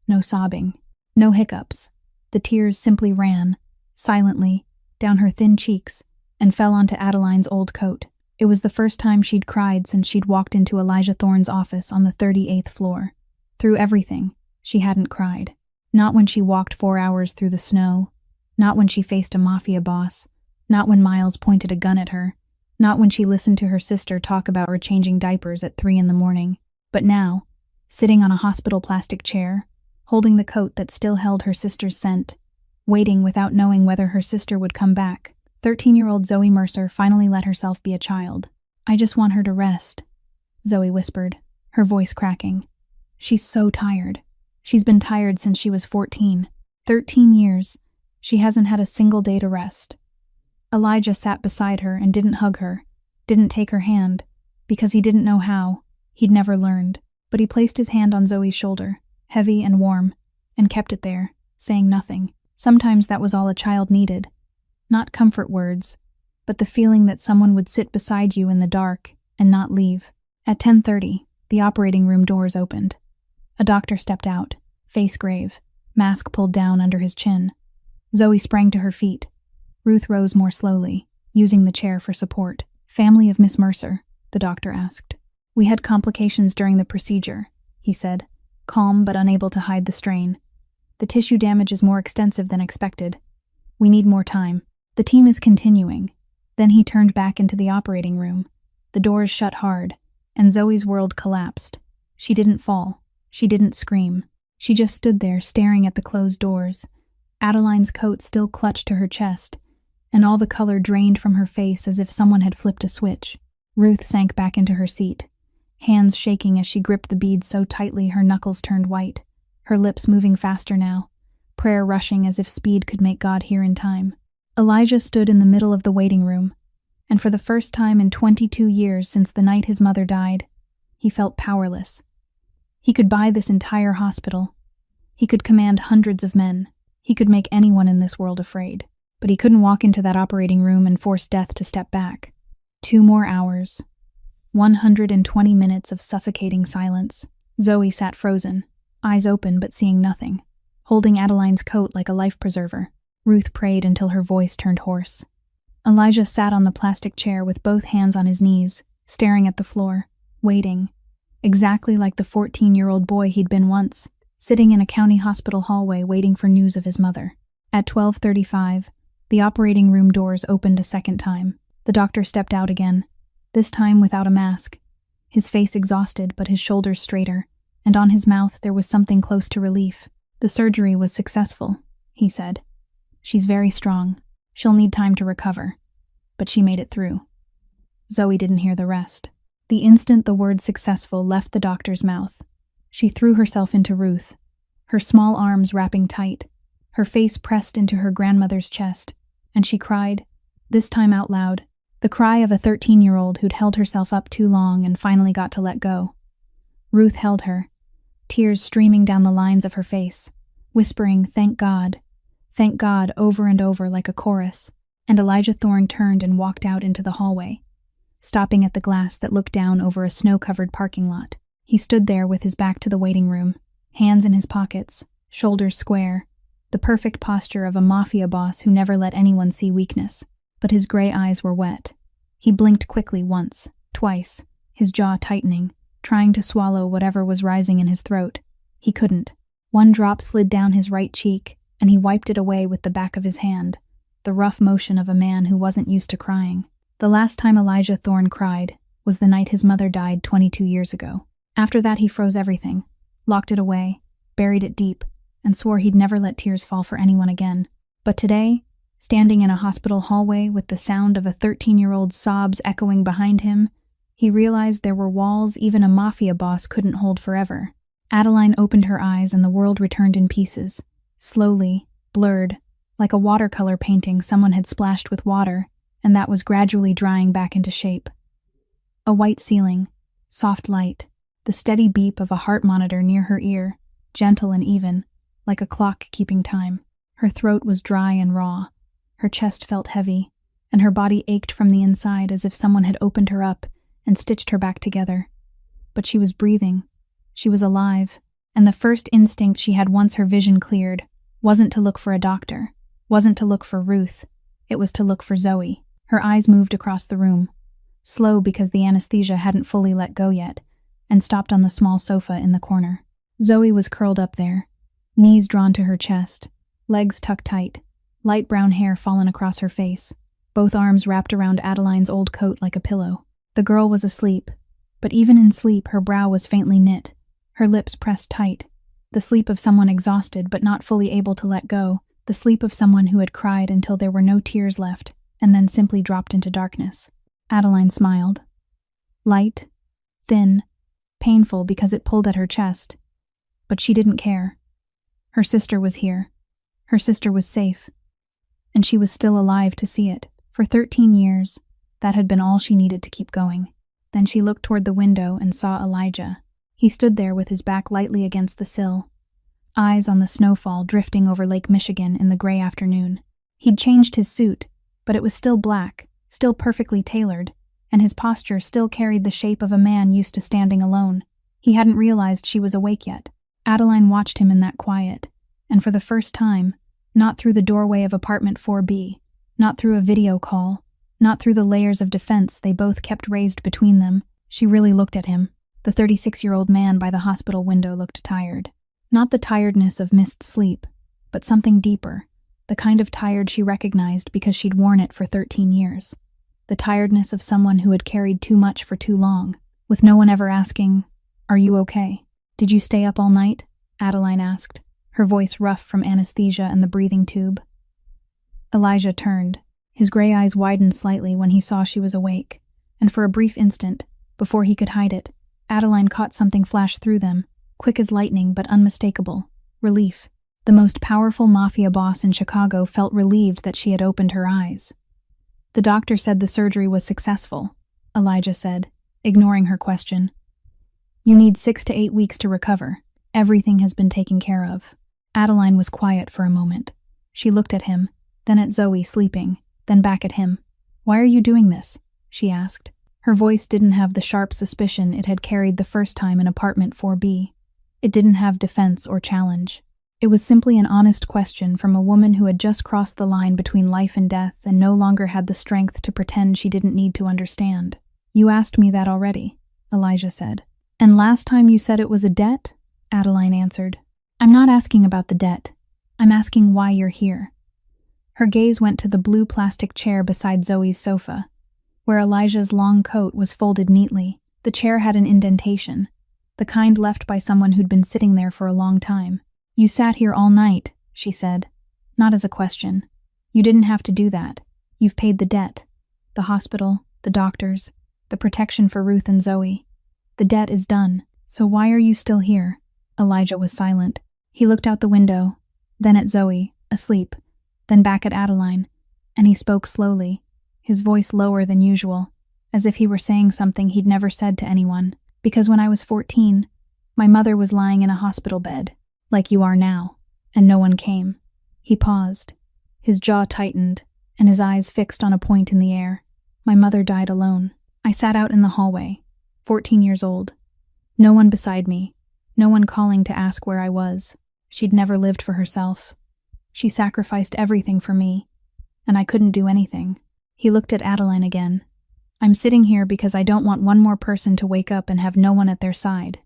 No sobbing, no hiccups. The tears simply ran, silently, down her thin cheeks and fell onto Adeline's old coat. It was the first time she'd cried since she'd walked into Elijah Thorne's office on the 38th floor. Through everything, she hadn't cried. Not when she walked 4 hours through the snow, not when she faced a Mafia boss, not when Miles pointed a gun at her, not when she listened to her sister talk about her changing diapers at 3 in the morning. But now, sitting on a hospital plastic chair, holding the coat that still held her sister's scent, waiting without knowing whether her sister would come back, 13-year-old Zoe Mercer finally let herself be a child. "I just want her to rest," Zoe whispered, her voice cracking. "She's so tired. She's been tired since she was 14. 13 years. She hasn't had a single day to rest." Elijah sat beside her and didn't hug her, didn't take her hand, because he didn't know how. He'd never learned. But he placed his hand on Zoe's shoulder, heavy and warm, and kept it there, saying nothing. Sometimes that was all a child needed. Not comfort words, but the feeling that someone would sit beside you in the dark and not leave. At 10:30, the operating room doors opened. A doctor stepped out, face grave, mask pulled down under his chin. Zoe sprang to her feet. Ruth rose more slowly, using the chair for support. "Family of Miss Mercer?" the doctor asked. "We had complications during the procedure," he said, calm but unable to hide the strain. "The tissue damage is more extensive than expected. We need more time. The team is continuing." Then he turned back into the operating room. The doors shut hard, and Zoe's world collapsed. She didn't fall. She didn't scream. She just stood there staring at the closed doors, Adeline's coat still clutched to her chest, and all the color drained from her face as if someone had flipped a switch. Ruth sank back into her seat, hands shaking as she gripped the beads so tightly her knuckles turned white, her lips moving faster now, prayer rushing as if speed could make God hear in time. Elijah stood in the middle of the waiting room, and for the first time in 22 years since the night his mother died, he felt powerless. He could buy this entire hospital. He could command hundreds of men. He could make anyone in this world afraid. But he couldn't walk into that operating room and force death to step back. 2 more hours. 120 minutes of suffocating silence. Zoe sat frozen, eyes open but seeing nothing, holding Adeline's coat like a life preserver. Ruth prayed until her voice turned hoarse. Elijah sat on the plastic chair with both hands on his knees, staring at the floor, waiting, exactly like the 14-year-old boy he'd been once, sitting in a county hospital hallway waiting for news of his mother. At 12:35, the operating room doors opened a second time. The doctor stepped out again, this time without a mask, his face exhausted but his shoulders straighter, and on his mouth there was something close to relief. "The surgery was successful," he said. "She's very strong. She'll need time to recover. But she made it through." Zoe didn't hear the rest. The instant the word successful left the doctor's mouth, she threw herself into Ruth, her small arms wrapping tight, her face pressed into her grandmother's chest, and she cried, this time out loud, the cry of a 13-year-old who'd held herself up too long and finally got to let go. Ruth held her, tears streaming down the lines of her face, whispering, thank God, over and over like a chorus, and Elijah Thorne turned and walked out into the hallway, stopping at the glass that looked down over a snow-covered parking lot. He stood there with his back to the waiting room, hands in his pockets, shoulders square, the perfect posture of a Mafia boss who never let anyone see weakness. But his gray eyes were wet. He blinked quickly once, twice, his jaw tightening, trying to swallow whatever was rising in his throat. He couldn't. One drop slid down his right cheek, and he wiped it away with the back of his hand, the rough motion of a man who wasn't used to crying. The last time Elijah Thorne cried was the night his mother died 22 years ago. After that he froze everything, locked it away, buried it deep, and swore he'd never let tears fall for anyone again. But today, standing in a hospital hallway with the sound of a 13-year-old's sobs echoing behind him, he realized there were walls even a Mafia boss couldn't hold forever. Adeline opened her eyes and the world returned in pieces, slowly, blurred, like a watercolor painting someone had splashed with water, and that was gradually drying back into shape. A white ceiling, soft light, the steady beep of a heart monitor near her ear, gentle and even, like a clock keeping time. Her throat was dry and raw. Her chest felt heavy, and her body ached from the inside as if someone had opened her up and stitched her back together. But she was breathing. She was alive, and the first instinct she had once her vision cleared wasn't to look for a doctor, wasn't to look for Ruth, it was to look for Zoe. Her eyes moved across the room, slow because the anesthesia hadn't fully let go yet, and stopped on the small sofa in the corner. Zoe was curled up there, knees drawn to her chest, legs tucked tight, light brown hair fallen across her face, both arms wrapped around Adeline's old coat like a pillow. The girl was asleep, but even in sleep her brow was faintly knit, her lips pressed tight, the sleep of someone exhausted but not fully able to let go, the sleep of someone who had cried until there were no tears left, and then simply dropped into darkness. Adeline smiled. Light, thin, painful because it pulled at her chest. But she didn't care. Her sister was here. Her sister was safe. And she was still alive to see it. For 13 years, that had been all she needed to keep going. Then she looked toward the window and saw Elijah. He stood there with his back lightly against the sill, eyes on the snowfall drifting over Lake Michigan in the gray afternoon. He'd changed his suit, but it was still black, still perfectly tailored, and his posture still carried the shape of a man used to standing alone. He hadn't realized she was awake yet. Adeline watched him in that quiet, and for the first time, not through the doorway of apartment 4B, not through a video call, not through the layers of defense they both kept raised between them, she really looked at him. The 36-year-old man by the hospital window looked tired. Not the tiredness of missed sleep, but something deeper, the kind of tired she recognized because she'd worn it for 13 years. The tiredness of someone who had carried too much for too long, with no one ever asking, "Are you okay?" "Did you stay up all night?" Adeline asked, her voice rough from anesthesia and the breathing tube. Elijah turned. His gray eyes widened slightly when he saw she was awake, and for a brief instant, before he could hide it, Adeline caught something flash through them, quick as lightning but unmistakable: relief. The most powerful Mafia boss in Chicago felt relieved that she had opened her eyes. "The doctor said the surgery was successful," Elijah said, ignoring her question. "You need 6 to 8 weeks to recover. Everything has been taken care of." Adeline was quiet for a moment. She looked at him, then at Zoe sleeping, then back at him. "Why are you doing this?" she asked. Her voice didn't have the sharp suspicion it had carried the first time in apartment 4B. It didn't have defense or challenge. It was simply an honest question from a woman who had just crossed the line between life and death and no longer had the strength to pretend she didn't need to understand. "You asked me that already," Elijah said. "And last time you said it was a debt?" Adeline answered. "I'm not asking about the debt. I'm asking why you're here." Her gaze went to the blue plastic chair beside Zoe's sofa, where Elijah's long coat was folded neatly. The chair had an indentation, the kind left by someone who'd been sitting there for a long time. "You sat here all night," she said. "Not as a question. You didn't have to do that. You've paid the debt. The hospital, the doctors, the protection for Ruth and Zoe. The debt is done. So why are you still here?" Elijah was silent. He looked out the window, then at Zoe, asleep, then back at Adeline, and he spoke slowly, his voice lower than usual, as if he were saying something he'd never said to anyone. "Because when I was 14, my mother was lying in a hospital bed, like you are now, and no one came." He paused. His jaw tightened, and his eyes fixed on a point in the air. "My mother died alone. I sat out in the hallway, 14 years old. No one beside me, no one calling to ask where I was. She'd never lived for herself. She sacrificed everything for me, and I couldn't do anything." He looked at Adeline again. "I'm sitting here because I don't want one more person to wake up and have no one at their side."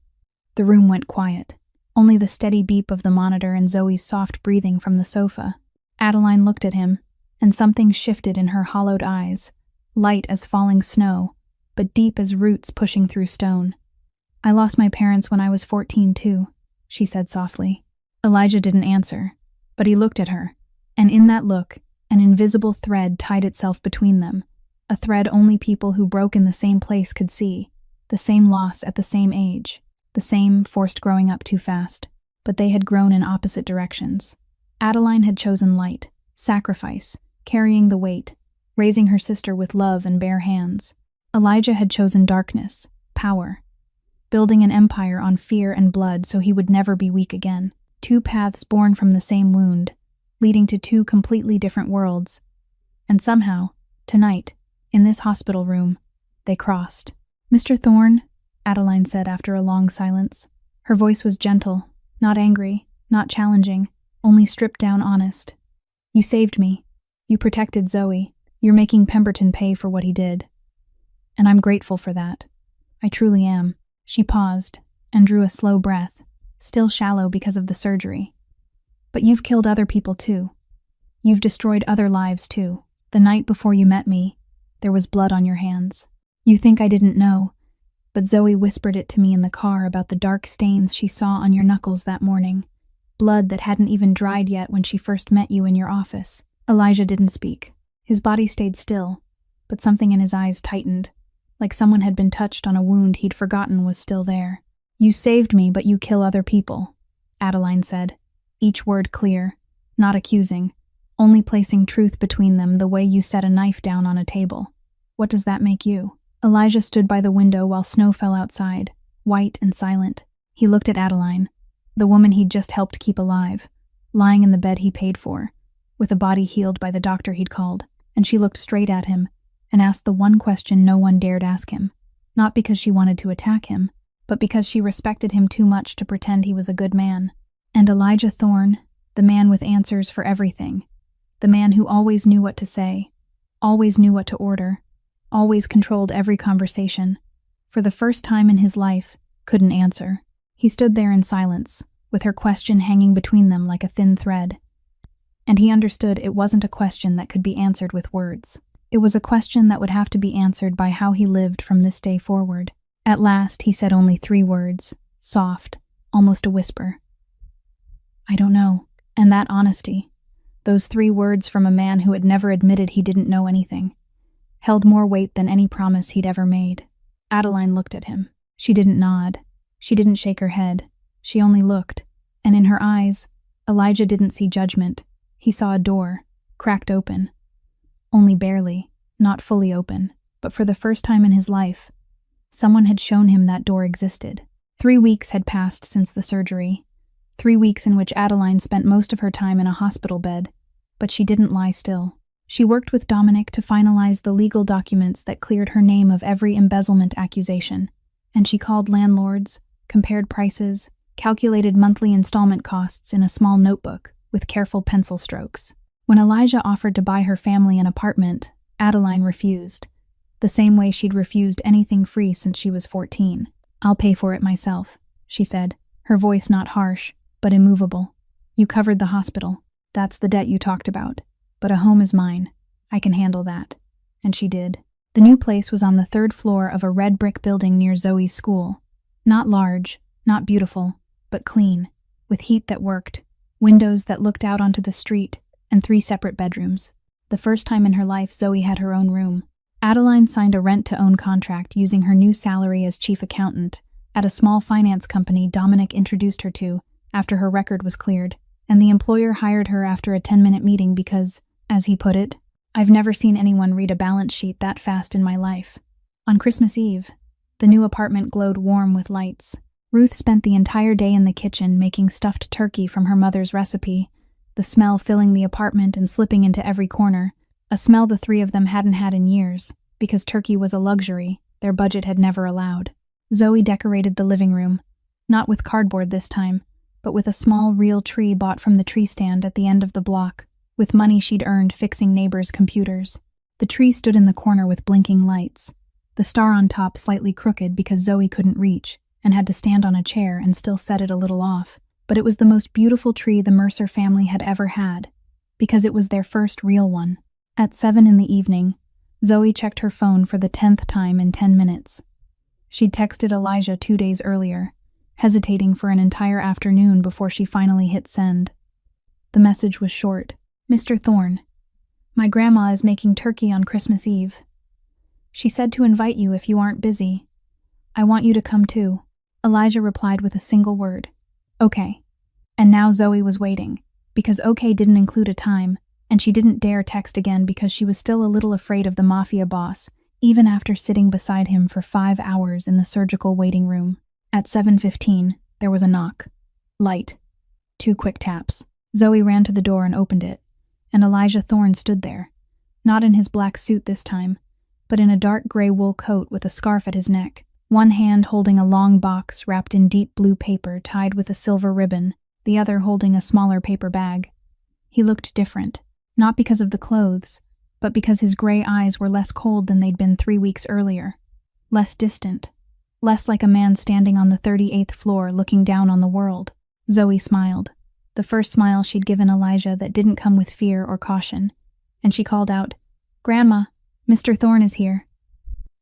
The room went quiet. Only the steady beep of the monitor and Zoe's soft breathing from the sofa. Adeline looked at him, and something shifted in her hollowed eyes, light as falling snow, but deep as roots pushing through stone. "I lost my parents when I was 14 too," she said softly. Elijah didn't answer, but he looked at her, and in that look, an invisible thread tied itself between them, a thread only people who broke in the same place could see, the same loss at the same age, the same forced growing up too fast, but they had grown in opposite directions. Adeline had chosen light, sacrifice, carrying the weight, raising her sister with love and bare hands. Elijah had chosen darkness, power, building an empire on fear and blood so he would never be weak again. Two paths born from the same wound, leading to two completely different worlds. And somehow, tonight, in this hospital room, they crossed. "Mr. Thorne," Adeline said after a long silence. Her voice was gentle, not angry, not challenging, only stripped down honest. "You saved me. You protected Zoe. You're making Pemberton pay for what he did. And I'm grateful for that. I truly am." She paused and drew a slow breath, still shallow because of the surgery. "But you've killed other people too. You've destroyed other lives too. The night before you met me, there was blood on your hands. You think I didn't know, but Zoe whispered it to me in the car about the dark stains she saw on your knuckles that morning. Blood that hadn't even dried yet when she first met you in your office." Elijah didn't speak. His body stayed still, but something in his eyes tightened, like someone had been touched on a wound he'd forgotten was still there. "You saved me, but you kill other people," Adeline said, each word clear, not accusing, only placing truth between them the way you set a knife down on a table. "What does that make you?" Elijah stood by the window while snow fell outside, white and silent. He looked at Adeline, the woman he'd just helped keep alive, lying in the bed he paid for, with a body healed by the doctor he'd called, and she looked straight at him and asked the one question no one dared ask him, not because she wanted to attack him, but because she respected him too much to pretend he was a good man. And Elijah Thorne, the man with answers for everything, the man who always knew what to say, always knew what to order, always controlled every conversation, for the first time in his life, couldn't answer. He stood there in silence, with her question hanging between them like a thin thread. And he understood it wasn't a question that could be answered with words. It was a question that would have to be answered by how he lived from this day forward. At last, he said only 3 words, soft, almost a whisper. "I don't know." And that honesty, Those 3 words from a man who had never admitted he didn't know anything held more weight than any promise he'd ever made. Adeline looked at him. She didn't nod. She didn't shake her head. She only looked. And in her eyes, Elijah didn't see judgment. He saw a door, cracked open. Only barely, not fully open, but for the first time in his life, someone had shown him that door existed. 3 weeks had passed since the surgery. 3 weeks in which Adeline spent most of her time in a hospital bed, but she didn't lie still. She worked with Dominic to finalize the legal documents that cleared her name of every embezzlement accusation, and she called landlords, compared prices, calculated monthly installment costs in a small notebook with careful pencil strokes. When Elijah offered to buy her family an apartment, Adeline refused, the same way she'd refused anything free since she was 14. "I'll pay for it myself," she said, her voice not harsh, but immovable. "You covered the hospital. That's the debt you talked about. But a home is mine. I can handle that." And she did. The new place was on the 3rd floor of a red brick building near Zoe's school. Not large, not beautiful, but clean, with heat that worked, windows that looked out onto the street, and 3 separate bedrooms. The first time in her life Zoe had her own room. Adeline signed a rent-to-own contract using her new salary as chief accountant at a small finance company Dominic introduced her to after her record was cleared, and the employer hired her after a 10-minute meeting because, as he put it, "I've never seen anyone read a balance sheet that fast in my life." On Christmas Eve, the new apartment glowed warm with lights. Ruth spent the entire day in the kitchen making stuffed turkey from her mother's recipe, the smell filling the apartment and slipping into every corner, a smell the 3 of them hadn't had in years, because turkey was a luxury their budget had never allowed. Zoe decorated the living room, not with cardboard this time, but with a small real tree bought from the tree stand at the end of the block, with money she'd earned fixing neighbors' computers. The tree stood in the corner with blinking lights, the star on top slightly crooked because Zoe couldn't reach and had to stand on a chair and still set it a little off. But it was the most beautiful tree the Mercer family had ever had, because it was their first real one. At 7 in the evening, Zoe checked her phone for the 10th time in 10 minutes. She'd texted Elijah 2 days earlier, hesitating for an entire afternoon before she finally hit send. The message was short. "Mr. Thorne, my grandma is making turkey on Christmas Eve. She said to invite you if you aren't busy. I want you to come too." Elijah replied with a single word. "Okay." And now Zoe was waiting, because okay didn't include a time, and she didn't dare text again because she was still a little afraid of the Mafia boss, even after sitting beside him for 5 hours in the surgical waiting room. At 7:15, there was a knock. Light. 2 quick taps. Zoe ran to the door and opened it, and Elijah Thorne stood there, not in his black suit this time, but in a dark gray wool coat with a scarf at his neck, one hand holding a long box wrapped in deep blue paper tied with a silver ribbon, the other holding a smaller paper bag. He looked different, not because of the clothes, but because his gray eyes were less cold than they'd been 3 weeks earlier, less distant, less like a man standing on the 38th floor looking down on the world. Zoe smiled, the first smile she'd given Elijah that didn't come with fear or caution, and she called out, "Grandma, Mr. Thorne is here."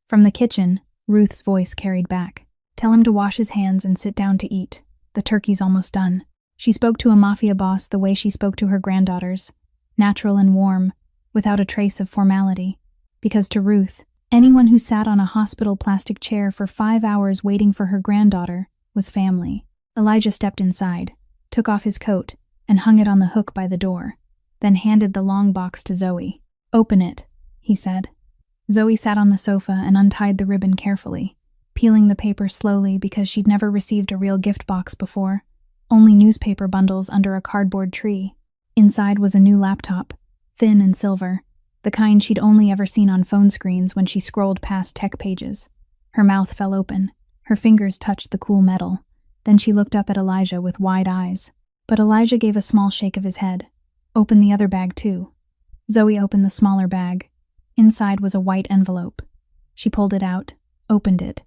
From the kitchen, Ruth's voice carried back. "Tell him to wash his hands and sit down to eat. The turkey's almost done." She spoke to a Mafia boss the way she spoke to her granddaughters, natural and warm, without a trace of formality, because to Ruth, anyone who sat on a hospital plastic chair for 5 hours waiting for her granddaughter was family. Elijah stepped inside, took off his coat, and hung it on the hook by the door, then handed the long box to Zoe. "Open it," he said. Zoe sat on the sofa and untied the ribbon carefully, peeling the paper slowly because she'd never received a real gift box before, only newspaper bundles under a cardboard tree. Inside was a new laptop, thin and silver, the kind she'd only ever seen on phone screens when she scrolled past tech pages. Her mouth fell open. Her fingers touched the cool metal. Then she looked up at Elijah with wide eyes. But Elijah gave a small shake of his head. "Open the other bag too." Zoe opened the smaller bag. Inside was a white envelope. She pulled it out, opened it,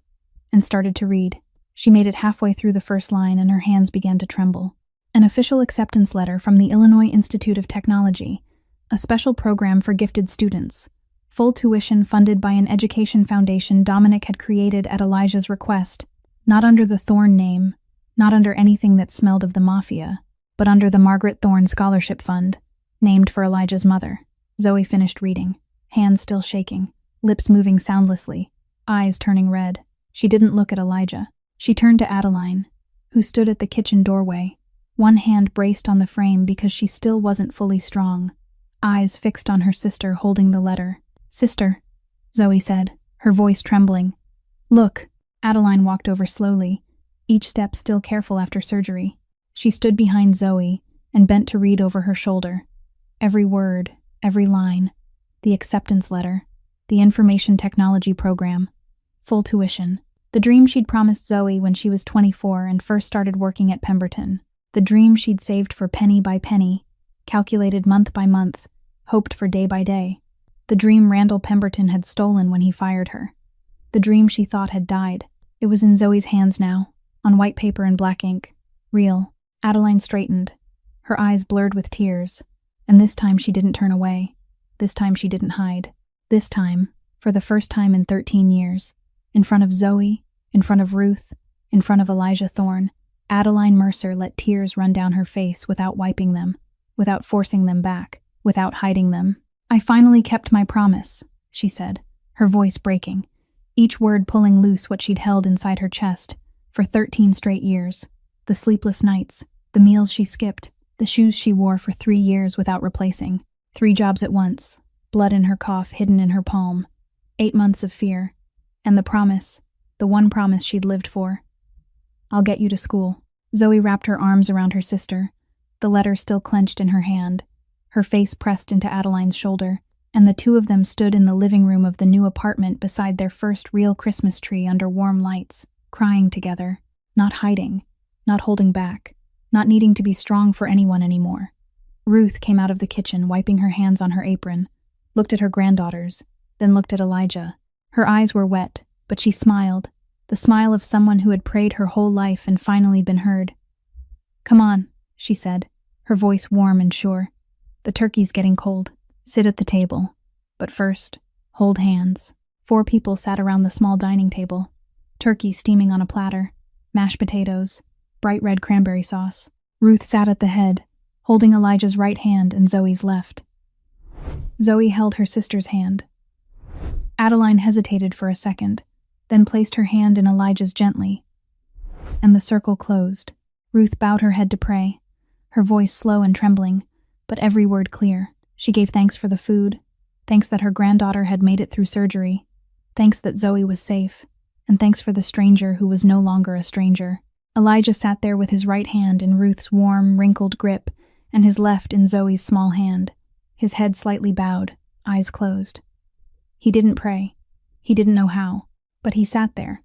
and started to read. She made it halfway through the first line and her hands began to tremble. An official acceptance letter from the Illinois Institute of Technology, a special program for gifted students. Full tuition funded by an education foundation Dominic had created at Elijah's request, not under the Thorne name, not under anything that smelled of the Mafia, but under the Margaret Thorne Scholarship Fund. named for Elijah's mother. Zoe finished reading, hands still shaking, lips moving soundlessly, eyes turning red. She didn't look at Elijah. She turned to Adeline, who stood at the kitchen doorway, one hand braced on the frame because she still wasn't fully strong, eyes fixed on her sister holding the letter. "Sister," Zoe said, her voice trembling. "Look." Adeline walked over slowly, each step still careful after surgery. She stood behind Zoe and bent to read over her shoulder. Every word, every line, the acceptance letter, the information technology program, full tuition. The dream she'd promised Zoe when she was 24 and first started working at Pemberton. The dream she'd saved for penny by penny, calculated month by month, hoped for day by day. The dream Randall Pemberton had stolen when he fired her. The dream she thought had died. It was in Zoe's hands now, on white paper and black ink. Real. Adeline straightened, her eyes blurred with tears, and this time she didn't turn away. This time she didn't hide. This time, for the first time in 13 years, in front of Zoe, in front of Ruth, in front of Elijah Thorne, Adeline Mercer let tears run down her face without wiping them, without forcing them back, without hiding them. "I finally kept my promise," she said, her voice breaking, each word pulling loose what she'd held inside her chest for 13 straight years. The sleepless nights, the meals she skipped, the shoes she wore for 3 years without replacing, 3 jobs at once, blood in her cough hidden in her palm, 8 months of fear, and the promise, the one promise she'd lived for. "I'll get you to school." Zoe wrapped her arms around her sister, the letter still clenched in her hand, her face pressed into Adeline's shoulder, and the two of them stood in the living room of the new apartment beside their first real Christmas tree under warm lights, crying together, not hiding, not holding back, not needing to be strong for anyone anymore. Ruth came out of the kitchen, wiping her hands on her apron, looked at her granddaughters, then looked at Elijah. Her eyes were wet, but she smiled, the smile of someone who had prayed her whole life and finally been heard. "Come on," she said, her voice warm and sure. "The turkey's getting cold. Sit at the table. But first, hold hands." 4 people sat around the small dining table, turkey steaming on a platter, mashed potatoes, bright red cranberry sauce. Ruth sat at the head, holding Elijah's right hand and Zoe's left. Zoe held her sister's hand. Adeline hesitated for a second, then placed her hand in Elijah's gently, and the circle closed. Ruth bowed her head to pray, her voice slow and trembling, but every word clear. She gave thanks for the food, thanks that her granddaughter had made it through surgery, thanks that Zoe was safe, and thanks for the stranger who was no longer a stranger. Elijah sat there with his right hand in Ruth's warm, wrinkled grip, and his left in Zoe's small hand, his head slightly bowed, eyes closed. He didn't pray. He didn't know how, but he sat there,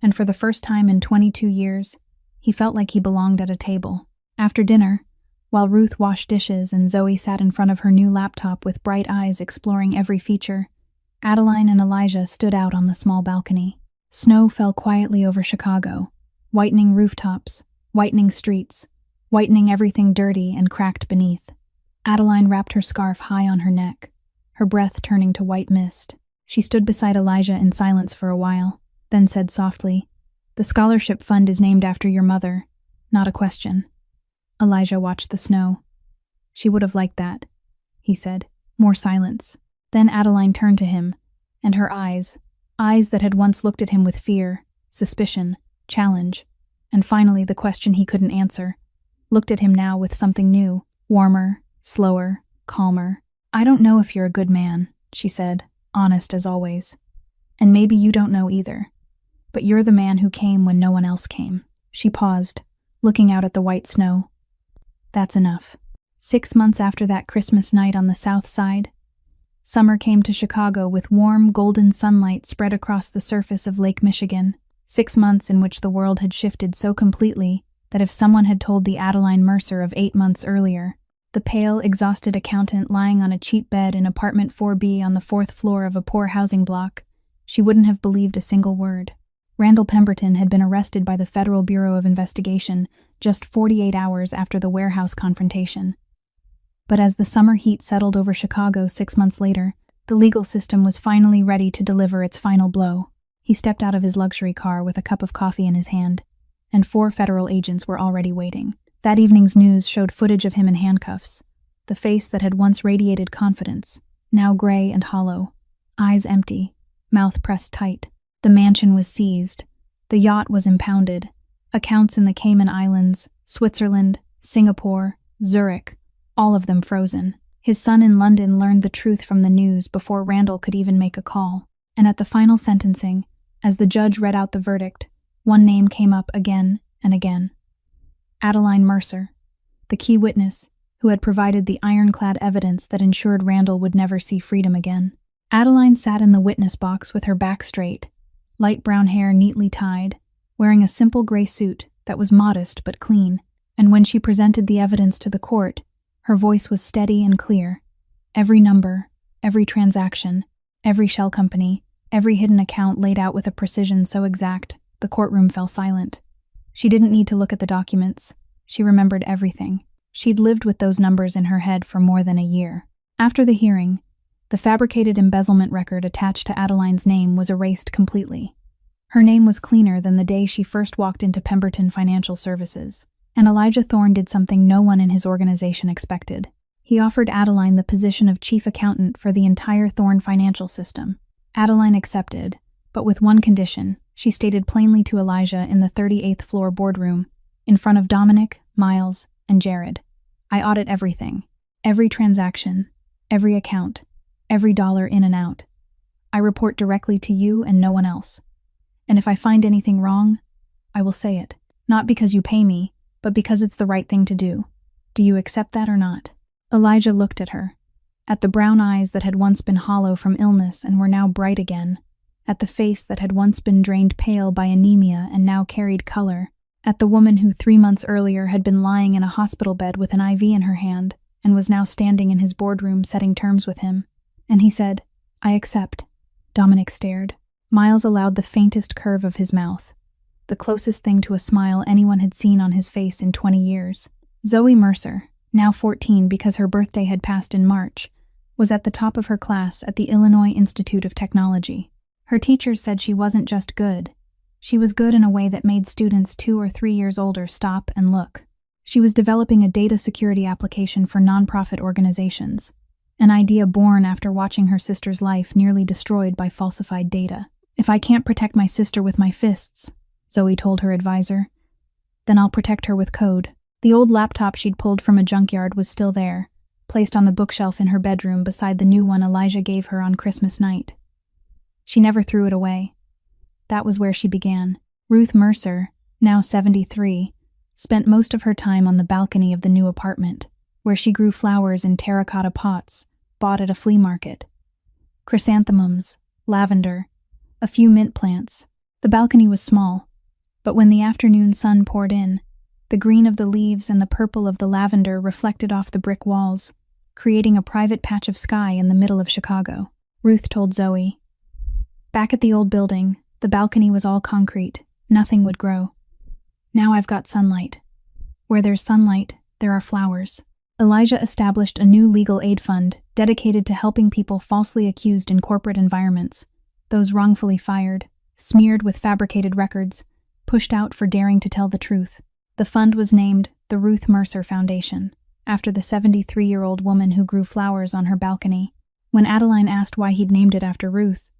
and for the first time in 22 years, he felt like he belonged at a table. After dinner, while Ruth washed dishes and Zoe sat in front of her new laptop with bright eyes exploring every feature, Adeline and Elijah stood out on the small balcony. Snow fell quietly over Chicago, whitening rooftops, whitening streets, whitening everything dirty and cracked beneath. Adeline wrapped her scarf high on her neck, her breath turning to white mist. She stood beside Elijah in silence for a while, then said softly, "The scholarship fund is named after your mother, not a question." Elijah watched the snow. "She would have liked that," he said. More silence. Then Adeline turned to him, and her eyes that had once looked at him with fear, suspicion, challenge, and finally the question he couldn't answer, looked at him now with something new, warmer, slower, calmer. "I don't know if you're a good man," she said, honest as always. "And maybe you don't know either. But you're the man who came when no one else came." She paused, looking out at the white snow. "That's enough." 6 months after that Christmas night on the South Side, summer came to Chicago with warm, golden sunlight spread across the surface of Lake Michigan. 6 months in which the world had shifted so completely that if someone had told the Adeline Mercer of 8 months earlier, the pale, exhausted accountant lying on a cheap bed in apartment 4B on the 4th floor of a poor housing block, she wouldn't have believed a single word. Randall Pemberton had been arrested by the Federal Bureau of Investigation just 48 hours after the warehouse confrontation. But as the summer heat settled over Chicago 6 months later, the legal system was finally ready to deliver its final blow. He stepped out of his luxury car with a cup of coffee in his hand, and 4 federal agents were already waiting. That evening's news showed footage of him in handcuffs, the face that had once radiated confidence, now gray and hollow, eyes empty, mouth pressed tight. The mansion was seized. The yacht was impounded. Accounts in the Cayman Islands, Switzerland, Singapore, Zurich, all of them frozen. His son in London learned the truth from the news before Randall could even make a call. And at the final sentencing, as the judge read out the verdict, one name came up again and again. Adeline Mercer, the key witness who had provided the ironclad evidence that ensured Randall would never see freedom again. Adeline sat in the witness box with her back straight, light brown hair neatly tied, wearing a simple gray suit that was modest but clean, and when she presented the evidence to the court, her voice was steady and clear. Every number, every transaction, every shell company, every hidden account laid out with a precision so exact, the courtroom fell silent. She didn't need to look at the documents. She remembered everything. She'd lived with those numbers in her head for more than a year. After the hearing, the fabricated embezzlement record attached to Adeline's name was erased completely. Her name was cleaner than the day she first walked into Pemberton Financial Services. And Elijah Thorne did something no one in his organization expected. He offered Adeline the position of chief accountant for the entire Thorne financial system. Adeline accepted, but with one condition. She stated plainly to Elijah in the 38th floor boardroom, in front of Dominic, Miles, and Jared, "I audit everything, every transaction, every account, every dollar in and out. I report directly to you and no one else. And if I find anything wrong, I will say it, not because you pay me, but because it's the right thing to do. Do you accept that or not?" Elijah looked at her, at the brown eyes that had once been hollow from illness and were now bright again, at the face that had once been drained pale by anemia and now carried color, at the woman who 3 months earlier had been lying in a hospital bed with an IV in her hand and was now standing in his boardroom setting terms with him. And he said, "I accept." Dominic stared. Miles allowed the faintest curve of his mouth, the closest thing to a smile anyone had seen on his face in 20 years. Zoe Mercer, now 14 because her birthday had passed in March, was at the top of her class at the Illinois Institute of Technology. Her teachers said she wasn't just good. She was good in a way that made students 2 or 3 years older stop and look. She was developing a data security application for nonprofit organizations, an idea born after watching her sister's life nearly destroyed by falsified data. "If I can't protect my sister with my fists," Zoe told her advisor, "then I'll protect her with code." The old laptop she'd pulled from a junkyard was still there, placed on the bookshelf in her bedroom beside the new one Elijah gave her on Christmas night. She never threw it away. That was where she began. Ruth Mercer, now 73, spent most of her time on the balcony of the new apartment, where she grew flowers in terracotta pots, bought at a flea market. Chrysanthemums, lavender, a few mint plants. The balcony was small, but when the afternoon sun poured in, the green of the leaves and the purple of the lavender reflected off the brick walls, creating a private patch of sky in the middle of Chicago. Ruth told Zoe. Back at the old building, the balcony was all concrete. Nothing would grow. Now I've got sunlight. Where there's sunlight, there are flowers. Elijah established a new legal aid fund dedicated to helping people falsely accused in corporate environments, those wrongfully fired, smeared with fabricated records, pushed out for daring to tell the truth. The fund was named the Ruth Mercer Foundation, after the 73-year-old woman who grew flowers on her balcony. When Adeline asked why he'd named it after Ruth,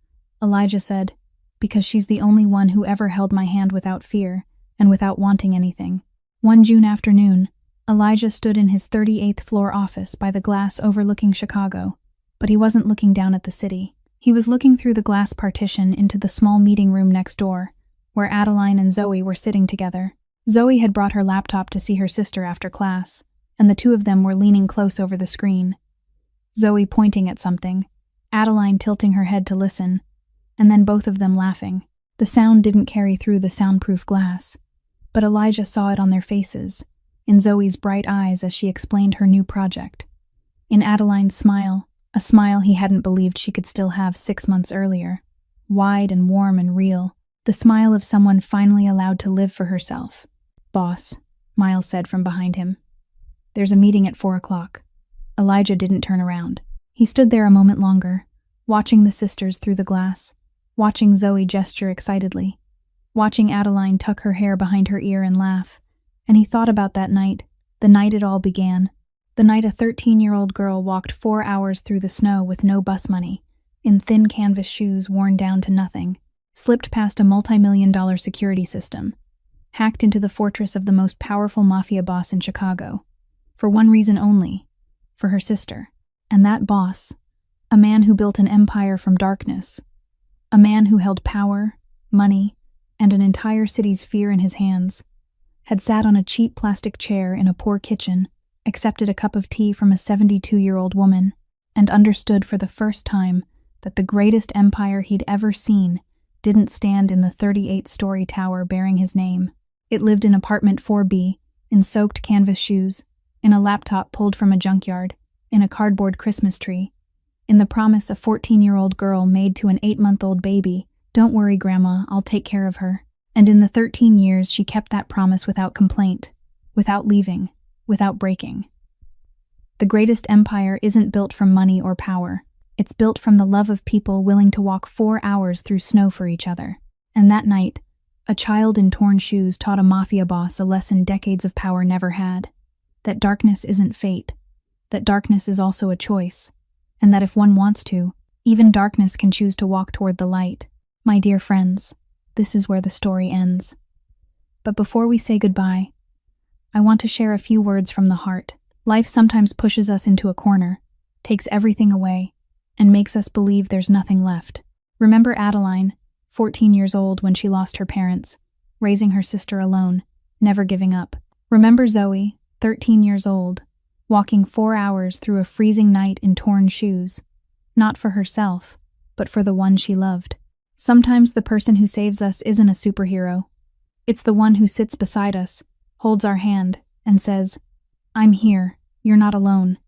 Elijah said, "Because she's the only one who ever held my hand without fear and without wanting anything." One June afternoon, Elijah stood in his 38th floor office by the glass overlooking Chicago, but he wasn't looking down at the city. He was looking through the glass partition into the small meeting room next door, where Adeline and Zoe were sitting together. Zoe had brought her laptop to see her sister after class, and the two of them were leaning close over the screen. Zoe pointing at something, Adeline tilting her head to listen, and then both of them laughing. The sound didn't carry through the soundproof glass, but Elijah saw it on their faces, in Zoe's bright eyes as she explained her new project. In Adeline's smile, a smile he hadn't believed she could still have 6 months earlier, wide and warm and real, the smile of someone finally allowed to live for herself. "Boss," Miles said from behind him. "There's a meeting at 4 o'clock. Elijah didn't turn around. He stood there a moment longer, watching the sisters through the glass, watching Zoe gesture excitedly, watching Adeline tuck her hair behind her ear and laugh, and he thought about that night, the night it all began, The night a 13-year-old girl walked 4 hours through the snow with no bus money, in thin canvas shoes worn down to nothing, slipped past a multi-million-dollar security system, hacked into the fortress of the most powerful mafia boss in Chicago, for one reason only, for her sister. And that boss, a man who built an empire from darkness, a man who held power, money, and an entire city's fear in his hands, had sat on a cheap plastic chair in a poor kitchen, accepted a cup of tea from a 72-year-old woman, and understood for the first time that the greatest empire he'd ever seen didn't stand in the 38-story tower bearing his name. It lived in apartment 4B, in soaked canvas shoes, in a laptop pulled from a junkyard, in a cardboard Christmas tree, in the promise a 14-year-old girl made to an 8-month-old baby, "Don't worry, Grandma, I'll take care of her." And in the 13 years she kept that promise without complaint, without leaving, without breaking. The greatest empire isn't built from money or power. It's built from the love of people willing to walk 4 hours through snow for each other. And that night, a child in torn shoes taught a mafia boss a lesson decades of power never had. That darkness isn't fate. That darkness is also a choice. And that if one wants to, even darkness can choose to walk toward the light. My dear friends, this is where the story ends. But before we say goodbye, I want to share a few words from the heart. Life sometimes pushes us into a corner, takes everything away, and makes us believe there's nothing left. Remember Adeline, 14 years old when she lost her parents, raising her sister alone, never giving up. Remember Zoe, 13 years old, walking 4 hours through a freezing night in torn shoes, not for herself, but for the one she loved. Sometimes the person who saves us isn't a superhero. It's the one who sits beside us, holds our hand, and says, "I'm here, you're not alone."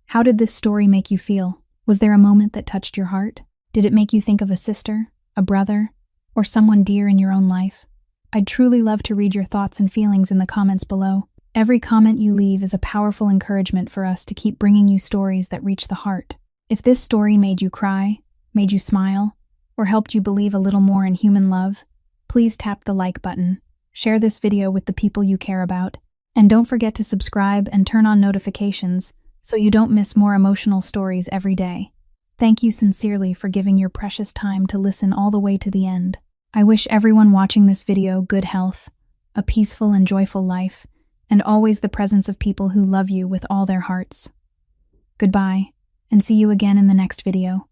How did this story make you feel? Was there a moment that touched your heart? Did it make you think of a sister, a brother, or someone dear in your own life? I'd truly love to read your thoughts and feelings in the comments below. Every comment you leave is a powerful encouragement for us to keep bringing you stories that reach the heart. If this story made you cry, made you smile, or helped you believe a little more in human love, please tap the like button, share this video with the people you care about, and don't forget to subscribe and turn on notifications so you don't miss more emotional stories every day. Thank you sincerely for giving your precious time to listen all the way to the end. I wish everyone watching this video good health, a peaceful and joyful life, and always the presence of people who love you with all their hearts. Goodbye, and see you again in the next video.